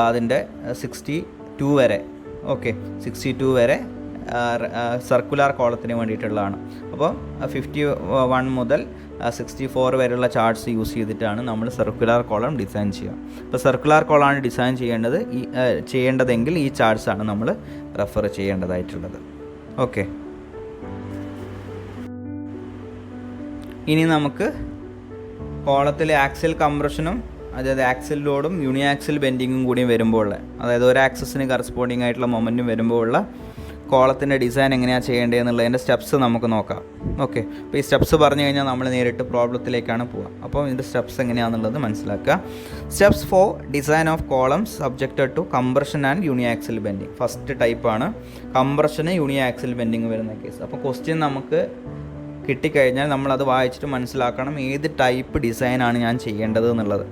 അതിൻ്റെ 62 വരെ, ഓക്കെ, 62 വരെ സർക്കുലർ കോളത്തിന് വേണ്ടിയിട്ടുള്ളതാണ്. അപ്പോൾ 51 മുതൽ 64 വരെയുള്ള ചാർട്ട്സ് യൂസ് ചെയ്തിട്ടാണ് നമ്മൾ സർക്കുലർ കോളം ഡിസൈൻ ചെയ്യുക. അപ്പോൾ സർക്കുലർ കോളമാണ് ഡിസൈൻ ചെയ്യേണ്ടതെങ്കിൽ ഈ ചാർട്ട്സാണ് നമ്മൾ റെഫർ ചെയ്യേണ്ടതായിട്ടുള്ളത്. ഓക്കെ, ഇനി നമുക്ക് കോളത്തിലെ ആക്സിൽ കംപ്രഷനും, അതായത് ആക്സിൽ ലോഡും യൂണി ആക്സിൽ ബെൻഡിങ്ങും കൂടി വരുമ്പോൾ, അതായത് ഒരു ആക്സിന് കറസ്പോണ്ടിങ് ആയിട്ടുള്ള മൊമെൻറ്റും വരുമ്പോഴുള്ള കോളത്തിൻ്റെ ഡിസൈൻ എങ്ങനെയാണ് ചെയ്യേണ്ടത് എന്നുള്ളതിൻ്റെ സ്റ്റെപ്സ് നമുക്ക് നോക്കാം. ഓക്കെ, അപ്പോൾ ഈ സ്റ്റെപ്സ് പറഞ്ഞു കഴിഞ്ഞാൽ നമ്മൾ നേരിട്ട് പ്രോബ്ലത്തിലേക്കാണ് പോവുക. അപ്പോൾ ഇതിൻ്റെ സ്റ്റെപ്സ് എങ്ങനെയാണെന്നുള്ളത് മനസ്സിലാക്കുക. Steps for design of columns subjected to compression and uniaxial bending. First ടൈപ്പാണ് കംപ്രഷന് യൂണി ആക്സിൽ ബെൻഡിങ് വരുന്ന കേസ്. അപ്പോൾ ക്വസ്റ്റ്യൻ നമുക്ക് കിട്ടിക്കഴിഞ്ഞാൽ നമ്മളത് വായിച്ചിട്ട് മനസ്സിലാക്കണം ഏത് ടൈപ്പ് ഡിസൈനാണ് ഞാൻ ചെയ്യേണ്ടത് എന്നുള്ളത്.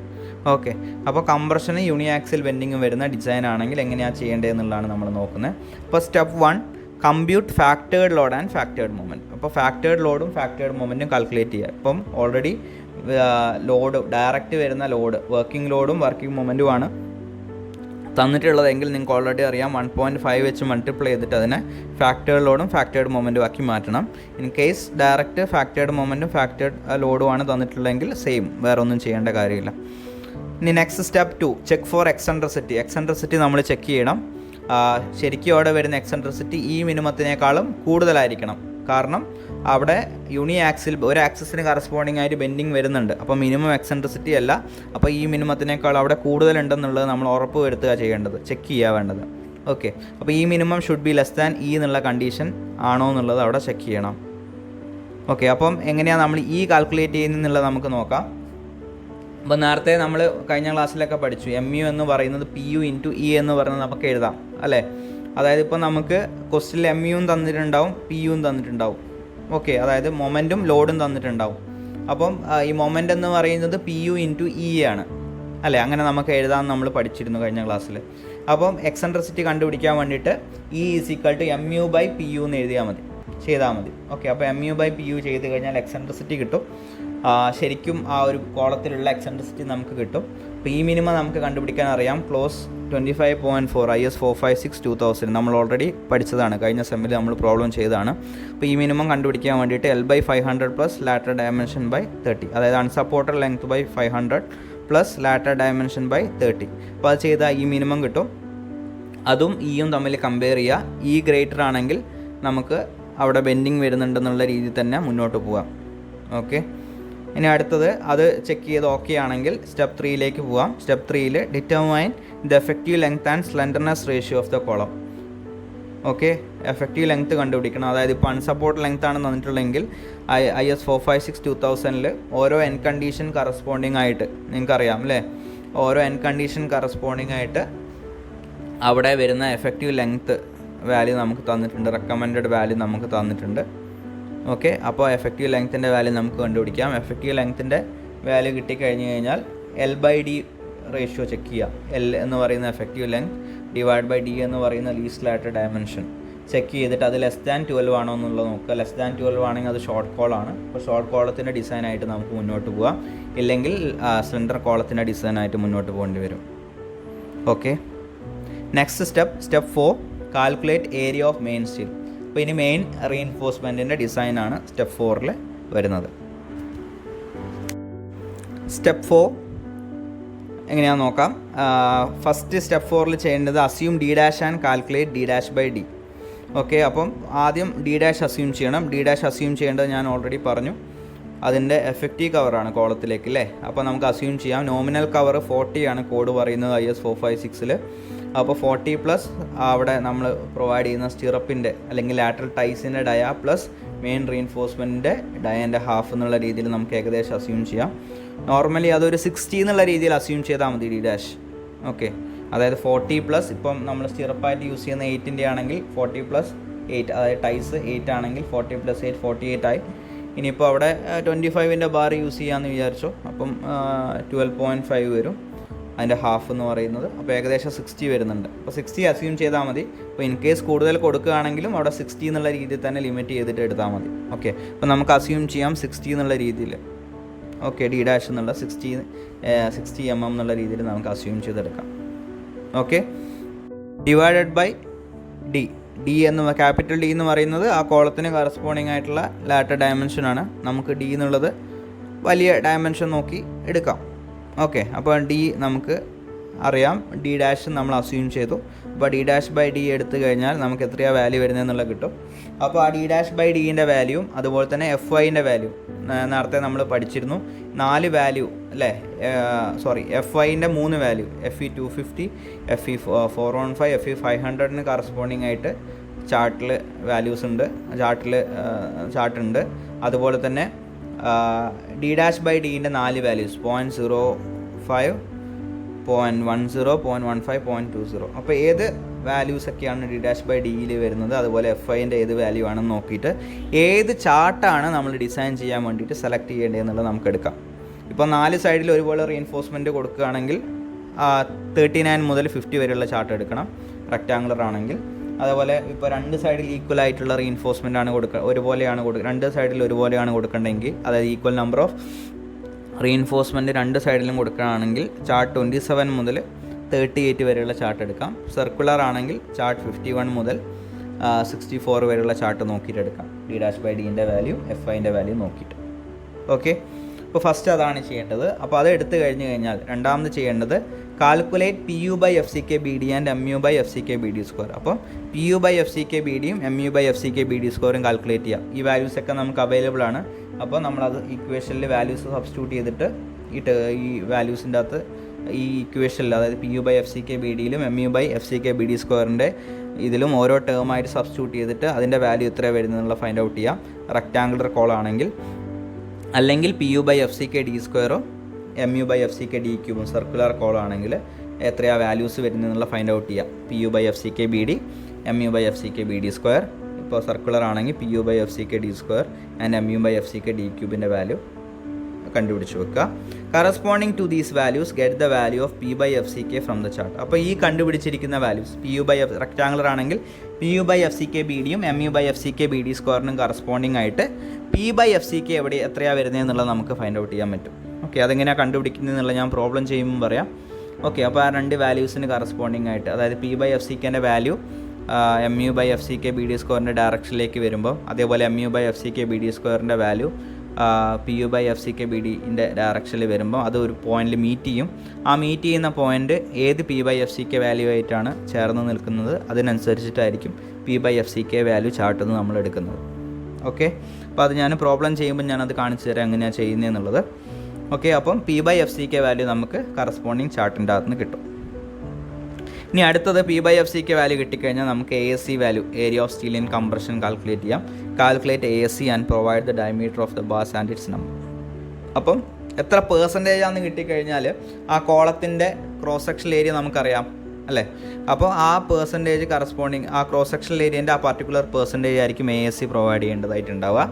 ഓക്കെ, അപ്പോൾ കംപ്രഷന് യൂണി ആക്സിൽ ബെൻഡിങ് വരുന്ന ഡിസൈൻ ആണെങ്കിൽ എങ്ങനെയാണ് ചെയ്യേണ്ടതെന്നുള്ളതാണ് നമ്മൾ നോക്കുന്നത്. അപ്പോൾ step 1 compute factored load and factored moment. അപ്പോൾ ഫാക്ടേർഡ് ലോഡും ഫാക്ടേർഡ് മൊമെൻറ്റും കാൽക്കുലേറ്റ് ചെയ്യുക. ഇപ്പം ഓൾറെഡി ലോഡ് ഡയറക്റ്റ് വരുന്ന ലോഡ് വർക്കിംഗ് ലോഡും വർക്കിംഗ് മൊമെൻറ്റുമാണ് തന്നിട്ടുള്ളതെങ്കിൽ നിങ്ങൾക്ക് ഓൾറെഡി അറിയാം 1.5 വെച്ച് മൾട്ടിപ്ലൈ ചെയ്തിട്ട് അതിനെ ഫാക്ടേർഡ് ലോഡും ഫാക്ടേർഡ് മൊമെൻറ്റും ആക്കി മാറ്റണം. ഇൻ കേസ് ഡയറക്റ്റ് ഫാക്ടേർഡ് മൊമെൻറ്റും ഫാക്ടേർഡ് ലോഡുമാണ് തന്നിട്ടുള്ളതെങ്കിൽ സെയിം, വേറെ ഒന്നും ചെയ്യേണ്ട കാര്യമില്ല. ഇനി next step 2 check for eccentricity. Eccentricity നമ്മൾ ചെക്ക് ചെയ്യണം. ശരിക്കും അവിടെ വരുന്ന എക്സെൻട്രിസിറ്റി ഈ മിനിമത്തിനേക്കാളും കൂടുതലായിരിക്കണം. കാരണം അവിടെ യൂണി ആക്സിൽ ഒരു ആക്സിസിന് കറസ്പോണ്ടിങ് ആയിട്ട് ബെൻഡിങ് വരുന്നുണ്ട്. അപ്പോൾ മിനിമം എക്സെൻട്രിസിറ്റി അല്ല, അപ്പോൾ ഈ മിനിമത്തിനേക്കാൾ അവിടെ കൂടുതലുണ്ടെന്നുള്ളത് നമ്മൾ ഉറപ്പ് വരുത്തുക ചെയ്യേണ്ടത്, ചെക്ക് ചെയ്യുക വേണ്ടത്. ഓക്കെ, അപ്പോൾ ഈ minimum should be less than E എന്നുള്ള കണ്ടീഷൻ ആണോ എന്നുള്ളത് അവിടെ ചെക്ക് ചെയ്യണം. ഓക്കെ, അപ്പം എങ്ങനെയാണ് നമ്മൾ ഈ കാൽക്കുലേറ്റ് ചെയ്യുന്നതെന്നുള്ളത് നമുക്ക് നോക്കാം. അപ്പോൾ നേരത്തെ നമ്മൾ കഴിഞ്ഞ ക്ലാസ്സിലൊക്കെ പഠിച്ചു MU എന്ന് പറയുന്നത് PU ഇൻറ്റു ഇ എന്ന് പറയുന്നത് നമുക്ക് എഴുതാം അല്ലേ. അതായത് ഇപ്പോൾ നമുക്ക് ക്വസ്റ്റ്യനിൽ MUവും തന്നിട്ടുണ്ടാവും, PUവും തന്നിട്ടുണ്ടാവും. ഓക്കെ, അതായത് മൊമെൻറ്റും ലോഡും തന്നിട്ടുണ്ടാവും. അപ്പം ഈ മൊമെൻ്റ് എന്ന് പറയുന്നത് PU ഇൻറ്റു ഇ ആണ് അല്ലേ, അങ്ങനെ നമുക്ക് എഴുതാമെന്ന് നമ്മൾ പഠിച്ചിരുന്നു കഴിഞ്ഞ ക്ലാസ്സിൽ. അപ്പം എക്സെൻട്രിസിറ്റി കണ്ടുപിടിക്കാൻ വേണ്ടിയിട്ട് E = MU/PU എന്ന് എഴുതിയാൽ മതി, ചെയ്താൽ മതി. ഓക്കെ, അപ്പോൾ MU/PU ചെയ്ത് കഴിഞ്ഞാൽ എക്സെൻട്രിസിറ്റി കിട്ടും. ശരിക്കും ആ ഒരു കോളത്തിലുള്ള എക്സെൻട്രിസിറ്റി നമുക്ക് കിട്ടും. അപ്പോൾ ഈ മിനിമം നമുക്ക് കണ്ടുപിടിക്കാൻ അറിയാം. ക്ലോസ് 25.4 IS 456/2000 നമ്മൾ ഓൾറെഡി പഠിച്ചതാണ്, കഴിഞ്ഞ സെമ്മിൽ നമ്മൾ പ്രോബ്ലം ചെയ്തതാണ്. അപ്പോൾ ഈ മിനിമം കണ്ടുപിടിക്കാൻ വേണ്ടിയിട്ട് L/500 plus lateral dimension by 30, അതായത് unsupported length by 500 plus lateral dimension by 30. അപ്പോൾ അത് ചെയ്താൽ ഈ മിനിമം കിട്ടും. അതും ഇയും തമ്മിൽ കമ്പയർ ചെയ്യുക. ഇ ഗ്രേറ്റർ ആണെങ്കിൽ നമുക്ക് അവിടെ ബെൻഡിങ് വരുന്നുണ്ടെന്നുള്ള രീതിയിൽ തന്നെ മുന്നോട്ട് പോകാം. ഓക്കെ, ഇനി അടുത്തത് അത് ചെക്ക് ചെയ്ത് ഓക്കെ ആണെങ്കിൽ സ്റ്റെപ്പ് 3യിലേക്ക് പോകാം. സ്റ്റെപ്പ് 3യിൽ determine the effective length and slenderness ratio of the column. Okay, effective length കണ്ടുപിടിക്കണം. അതായത് ഇപ്പോൾ അൺസപ്പോർട്ട് ലെങ്ത് ആണ് തന്നിട്ടുള്ളതെങ്കിൽ IS 456/2000 ഓരോ എൻ കണ്ടീഷൻ കറസ്പോണ്ടിങ് ആയിട്ട് നിങ്ങൾക്കറിയാം അല്ലേ, ഓരോ എൻ കണ്ടീഷൻ കറസ്പോണ്ടിങ് ആയിട്ട് അവിടെ വരുന്ന എഫക്റ്റീവ് ലെങ്ത് വാല്യൂ നമുക്ക് തന്നിട്ടുണ്ട്, റെക്കമെൻഡഡ് വാല്യൂ നമുക്ക് തന്നിട്ടുണ്ട്. ഓക്കെ, അപ്പോൾ എഫക്റ്റീവ് ലെങ്ത്തിൻ്റെ വാല്യൂ നമുക്ക് കണ്ടുപിടിക്കാം. എഫക്റ്റീവ് ലെങ്ത്തിൻ്റെ വാല്യൂ കിട്ടിക്കഴിഞ്ഞ് കഴിഞ്ഞാൽ L/D റേഷ്യോ ചെക്ക് ചെയ്യാം. L എന്ന് പറയുന്ന എഫക്റ്റീവ് ലെങ്ത് / D എന്ന് പറയുന്ന ലീസ്റ്റ് ലാറ്റർ ഡയമെൻഷൻ ചെക്ക് ചെയ്തിട്ട് അത് ലെസ് ദാൻ 12 ആണോ എന്നുള്ളത് നോക്കുക. ലെസ് ദാൻ 12 ആണെങ്കിൽ അത് ഷോർട്ട് കോളാണ്. അപ്പോൾ ഷോർട്ട് കോളത്തിൻ്റെ ഡിസൈനായിട്ട് നമുക്ക് മുന്നോട്ട് പോകാം, ഇല്ലെങ്കിൽ സ്ലെൻഡർ കോളത്തിൻ്റെ ഡിസൈനായിട്ട് മുന്നോട്ട് പോകേണ്ടി വരും. Okay, next step 4 calculate area of main steel. അപ്പോൾ ഇനി മെയിൻ റീഇൻഫോഴ്സ്മെൻറ്റിൻ്റെ ഡിസൈനാണ് സ്റ്റെപ്പ് 4ൽ വരുന്നത്. സ്റ്റെപ്പ് 4 എങ്ങനെയാണെന്ന് നോക്കാം. ഫസ്റ്റ് സ്റ്റെപ്പ് 4ൽ ചെയ്യേണ്ടത് assume D' and calculate D'/D. Okay, അപ്പം ആദ്യം D' അസ്യൂം ചെയ്യണം. D' അസ്യൂം ചെയ്യേണ്ടത് ഞാൻ ഓൾറെഡി പറഞ്ഞു, അതിൻ്റെ എഫക്റ്റീവ് കവറാണ് കോളത്തിലേക്ക് അല്ലേ. അപ്പോൾ നമുക്ക് അസ്യൂം ചെയ്യാം. നോമിനൽ കവർ 40 ആണ് കോഡ് പറയുന്നത് IS 456-ൽ. അപ്പോൾ 40 പ്ലസ് അവിടെ നമ്മൾ പ്രൊവൈഡ് ചെയ്യുന്ന സ്റ്റിറപ്പിൻ്റെ അല്ലെങ്കിൽ ലാറ്ററൽ ടൈസിൻ്റെ ഡയ പ്ലസ് മെയിൻ റീഇൻഫോഴ്സ്മെൻറ്റിൻ്റെ ഡയൻ്റെ ഹാഫ് എന്നുള്ള രീതിയിൽ നമുക്ക് ഏകദേശം അസ്യൂം ചെയ്യാം. നോർമലി അതൊരു 60 എന്നുള്ള രീതിയിൽ അസ്യൂം ചെയ്താൽ മതി D'. ഓക്കെ, അതായത് 40 പ്ലസ് ഇപ്പം നമ്മൾ സ്റ്റിറപ്പായിട്ട് യൂസ് ചെയ്യുന്ന 8ൻ്റെ ആണെങ്കിൽ 40 പ്ലസ് 8, അതായത് ടൈസ് 8 ആണെങ്കിൽ 40 പ്ലസ് 8 48 ആയി. ഇനിയിപ്പോൾ അവിടെ 25ൻ്റെ ബാർ യൂസ് ചെയ്യാമെന്ന് വിചാരിച്ചോ, അപ്പം 12.5 വരും അതിൻ്റെ ഹാഫ് എന്ന് പറയുന്നത്. അപ്പോൾ ഏകദേശം 60 വരുന്നുണ്ട്. അപ്പോൾ 60 അസ്യൂം ചെയ്താൽ മതി. അപ്പോൾ ഇൻ കേസ് കൂടുതൽ കൊടുക്കുകയാണെങ്കിലും അവിടെ 60 എന്നുള്ള രീതിയിൽ തന്നെ ലിമിറ്റ് ചെയ്തിട്ട് എടുത്താൽ മതി. ഓക്കെ, അപ്പോൾ നമുക്ക് അസ്യൂം ചെയ്യാം 60 എന്നുള്ള രീതിയിൽ. ഓക്കെ, D' എന്നുള്ള 60 mm എന്നുള്ള രീതിയിൽ നമുക്ക് അസ്യൂം ചെയ്തെടുക്കാം. ഓക്കെ, ഡിവൈഡഡ് ബൈ D എന്ന് ക്യാപിറ്റൽ D എന്ന് പറയുന്നത് ആ കോളത്തിന് കറസ്പോണ്ടിങ് ആയിട്ടുള്ള ലാറ്റർ ഡയമെൻഷനാണ്. നമുക്ക് D എന്നുള്ളത് വലിയ ഡയമെൻഷൻ നോക്കി എടുക്കാം. ഓക്കെ, അപ്പോൾ D നമുക്ക് അറിയാം, D' നമ്മൾ അസ്യൂം ചെയ്തു. അപ്പോൾ D'/D എടുത്തു കഴിഞ്ഞാൽ നമുക്ക് എത്രയാണ് വാല്യൂ വരുന്നതെന്നുള്ള കിട്ടും. അപ്പോൾ ആ D'/Dൻ്റെ വാല്യൂവും അതുപോലെ തന്നെ FYൻ്റെ വാല്യൂ നേരത്തെ നമ്മൾ പഠിച്ചിരുന്നു. 4 വാല്യൂ അല്ലേ, FYൻ്റെ 3 value, FE 250, FE 415, FE 500 corresponding ആയിട്ട് ചാർട്ടിൽ വാല്യൂസ് ഉണ്ട്, ചാർട്ടുണ്ട്. അതുപോലെ തന്നെ D'/Dൻ്റെ 4 വാല്യൂസ് 0.05, 0.10, 0.15, 0.20. അപ്പോൾ ഏത് വാല്യൂസൊക്കെയാണ് D'/Dയിൽ വരുന്നത്, അതുപോലെ FIൻ്റെ ഏത് വാല്യൂ ആണെന്ന് നോക്കിയിട്ട് ഏത് ചാർട്ടാണ് നമ്മൾ ഡിസൈൻ ചെയ്യാൻ വേണ്ടിയിട്ട് സെലക്ട് ചെയ്യേണ്ടതെന്നുള്ളത് നമുക്ക് എടുക്കാം. ഇപ്പോൾ 4 സൈഡിൽ ഒരുപോലെ റീഇൻഫോഴ്സ്മെൻറ്റ് കൊടുക്കുകയാണെങ്കിൽ 39 മുതൽ 50 വരെയുള്ള ചാർട്ട് എടുക്കണം റെക്റ്റാങ്കുലർ ആണെങ്കിൽ. അതേപോലെ ഇപ്പോൾ 2 സൈഡിൽ ഈക്വൽ ആയിട്ടുള്ള റീഇൻഫോഴ്സ്മെൻ്റ് ആണ് ഒരുപോലെയാണ് 2 സൈഡിൽ ഒരുപോലെയാണ് കൊടുക്കേണ്ടതെങ്കിൽ, അതായത് ഈക്വൽ നമ്പർ ഓഫ് റീഇൻഫോഴ്സ്മെൻറ്റ് 2 സൈഡിലും കൊടുക്കുകയാണെങ്കിൽ ചാർട്ട് 27 മുതൽ 38 വരെയുള്ള ചാർട്ട് എടുക്കാം. സർക്കുലർ ആണെങ്കിൽ ചാർട്ട് 51 മുതൽ 64 വരെയുള്ള ചാർട്ട് നോക്കിയിട്ട് എടുക്കാം. d'/dൻ്റെ വാല്യൂ fi-ൻ്റെ വാല്യൂ നോക്കിയിട്ട്. ഓക്കെ, ഇപ്പോൾ ഫസ്റ്റ് അതാണ് ചെയ്യേണ്ടത്. അപ്പോൾ അത് എടുത്തു കഴിഞ്ഞ് കഴിഞ്ഞാൽ രണ്ടാമത് ചെയ്യേണ്ടത് കാൽക്കുലേറ്റ് PU/FCK/BD ആൻഡ് MU/FCK/BD². അപ്പോൾ PU/FCK/BDയും MU/FCK/BD സ്കോറും കാൽക്കുലേറ്റ് ചെയ്യാം. ഈ വാല്യൂസൊക്കെ നമുക്ക് അവൈലബിൾ ആണ്. അപ്പോൾ നമ്മളത് ഇക്വേഷനിൽ വാല്യൂസ് സബ്സ്റ്റിറ്റ്യൂട്ട് ചെയ്തിട്ട് ഈ വാല്യൂസിൻ്റെ അകത്ത് ഈ ഇക്വേഷനിൽ, അതായത് PU/FCK/BDയിലും MU/FCK/BD² ഇതിലും ഓരോ ടേമായിട്ട് സബ്സ്റ്റിറ്റ്യൂട്ട് ചെയ്തിട്ട് അതിൻ്റെ വാല്യൂ എത്ര വരുന്നതെന്നുള്ള ഫൈൻഡ് ഔട്ട് ചെയ്യാം. റെക്റ്റാങ്കുലർ കോളാണെങ്കിൽ, അല്ലെങ്കിൽ PU/FCK/D² MU/FCK/D³ സർക്കുലർ കോളാണെങ്കിൽ എത്രയാ വാല്യൂസ് വരുന്നതെന്നുള്ള ഫൈൻഡ് ഔട്ട് ചെയ്യാം. PU/FCK/BD MU/FCK/BD². ഇപ്പോൾ സർക്കുലർ ആണെങ്കിൽ PU/FCK/D² ആൻഡ് MU/FCK/D³ വാല്യൂ കണ്ടുപിടിച്ച് വെക്കുക. Corresponding to these values get the value of P/FCK from the chart. അപ്പോൾ ഈ കണ്ടുപിടിച്ചിരിക്കുന്ന വാല്യൂസ് റെക്റ്റാങ്കുലർ ആണെങ്കിൽ PU/FCK/BDയും MU/FCK/BD² കറസ്പോണ്ടിങ് ആയിട്ട് P/FCK എത്രയാണ് വരുന്നതെന്നുള്ളത് നമുക്ക് ഫൈൻഡ് ഔട്ട് ചെയ്യാൻ പറ്റും. ഓക്കെ, അതെങ്ങനെയാണ് കണ്ടുപിടിക്കുന്നതെന്നുള്ള ഞാൻ പ്രോബ്ലം ചെയ്യുമ്പോൾ പറയാം. ഓക്കെ, അപ്പോൾ ആ 2 വാല്യൂസിന് കറസ്പോണ്ടിങ് ആയിട്ട്, അതായത് P/FCKൻ്റെ വാല്യൂ MU/FCK/BD² ഡയറക്ഷനിലേക്ക് വരുമ്പോൾ, അതേപോലെ MU/FCK/BD² വാല്യൂ PU/FCK/BDൻ്റെ ഡയറക്ഷനിൽ വരുമ്പോൾ അത് ഒരു പോയിന്റിൽ മീറ്റ് ചെയ്യും. ആ മീറ്റ് ചെയ്യുന്ന പോയിന്റ് ഏത് P/FCK വാല്യൂ ആയിട്ടാണ് ചേർന്ന് നിൽക്കുന്നത് അതിനനുസരിച്ചിട്ടായിരിക്കും P/FCK വാല്യൂ ചാർട്ടിൽ നിന്ന് നമ്മൾ എടുക്കുന്നത്. ഓക്കെ, അപ്പോൾ അത് ഞാൻ പ്രോബ്ലം ചെയ്യുമ്പോൾ ഞാനത് കാണിച്ചു തരാം എങ്ങനെയാണ് ചെയ്യുന്നതെന്നുള്ളത്. ഓക്കെ, അപ്പം P/FCK വാല്യൂ നമുക്ക് കറസ്പോണ്ടിങ് ചാർട്ടിൻ്റെ അകത്ത് നിന്ന് കിട്ടും. ഇനി അടുത്തത് P/FCK വാല്യൂ കിട്ടിക്കഴിഞ്ഞാൽ നമുക്ക് ASC value, area of steel in compression, calculate ചെയ്യാം. Calculate ASC and provide the diameter of the bars and its number. അപ്പം എത്ര പെർസെൻറ്റേജാണെന്ന് കിട്ടിക്കഴിഞ്ഞാൽ ആ കോളത്തിൻ്റെ ക്രോസ് സെക്ഷണൽ ഏരിയ നമുക്കറിയാം അല്ലേ. അപ്പോൾ ആ പെർസെൻറ്റേജ് കറസ്പോണ്ടിങ് ആ ക്രോസ് സെക്ഷണൽ ഏരിയൻ്റെ ആ പർട്ടിക്കുലർ പെർസെൻറ്റേജ് ആയിരിക്കും ASC പ്രൊവൈഡ് ചെയ്യേണ്ടതായിട്ടുണ്ടാവുക.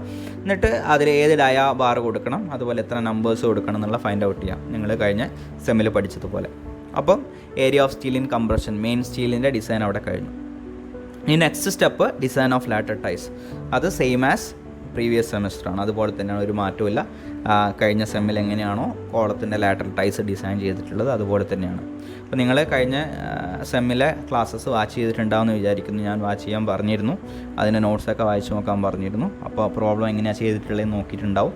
എന്നിട്ട് അതിൽ ഏത് ഡയാ ബാർ കൊടുക്കണം, അതുപോലെ എത്ര നമ്പേഴ്സ് കൊടുക്കണം എന്നുള്ള ഫൈൻഡ് ഔട്ട് ചെയ്യാം, നിങ്ങൾ കഴിഞ്ഞ സെമ്മിൽ പഠിച്ചതുപോലെ. അപ്പം area of steel in compression, main സ്റ്റീലിൻ്റെ ഡിസൈൻ അവിടെ കഴിഞ്ഞു. ഈ next step design of lateral ties. അത് സെയിം ആസ് പ്രീവിയസ് സെമിസ്റ്ററാണ്, അതുപോലെ തന്നെയാണ്, ഒരു മാറ്റമില്ല. കഴിഞ്ഞ സെമ്മിൽ എങ്ങനെയാണോ കോളത്തിൻ്റെ ലാറ്റർ ടൈസ് ഡിസൈൻ ചെയ്തിട്ടുള്ളത് അതുപോലെ തന്നെയാണ്. അപ്പോൾ നിങ്ങൾ കഴിഞ്ഞ സെമ്മിലെ ക്ലാസ്സസ് വാച്ച് ചെയ്തിട്ടുണ്ടാവുമെന്ന് വിചാരിക്കുന്നു. ഞാൻ വാച്ച് ചെയ്യാൻ പറഞ്ഞിരുന്നു, അതിൻ്റെ നോട്ട്സൊക്കെ വായിച്ച് നോക്കാൻ പറഞ്ഞിരുന്നു. അപ്പോൾ പ്രോബ്ലം എങ്ങനെയാണ് ചെയ്തിട്ടുള്ളതെന്ന് നോക്കിയിട്ടുണ്ടാവും.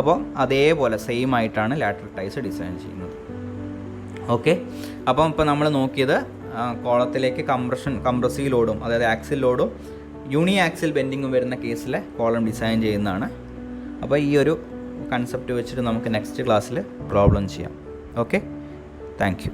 അപ്പോൾ അതേപോലെ സെയിം ആയിട്ടാണ് ലാറ്റർ ടൈസ് ഡിസൈൻ ചെയ്യുന്നത്. ഓക്കെ, അപ്പം ഇപ്പോൾ നമ്മൾ നോക്കിയത് കോളത്തിലേക്ക് കംപ്രസീവ് ലോഡും, അതായത് ആക്സിൽ ലോഡും യൂണി ആക്സിൽ ബെൻഡിങ്ങും വരുന്ന കേസിലെ കോളം ഡിസൈൻ ചെയ്യുന്നതാണ്. അപ്പോൾ ഈ ഒരു കൺസെപ്റ്റ് വെച്ചിട്ട് നമുക്ക് നെക്സ്റ്റ് ക്ലാസ്സിൽ പ്രോബ്ലം ചെയ്യാം. Okay, thank you.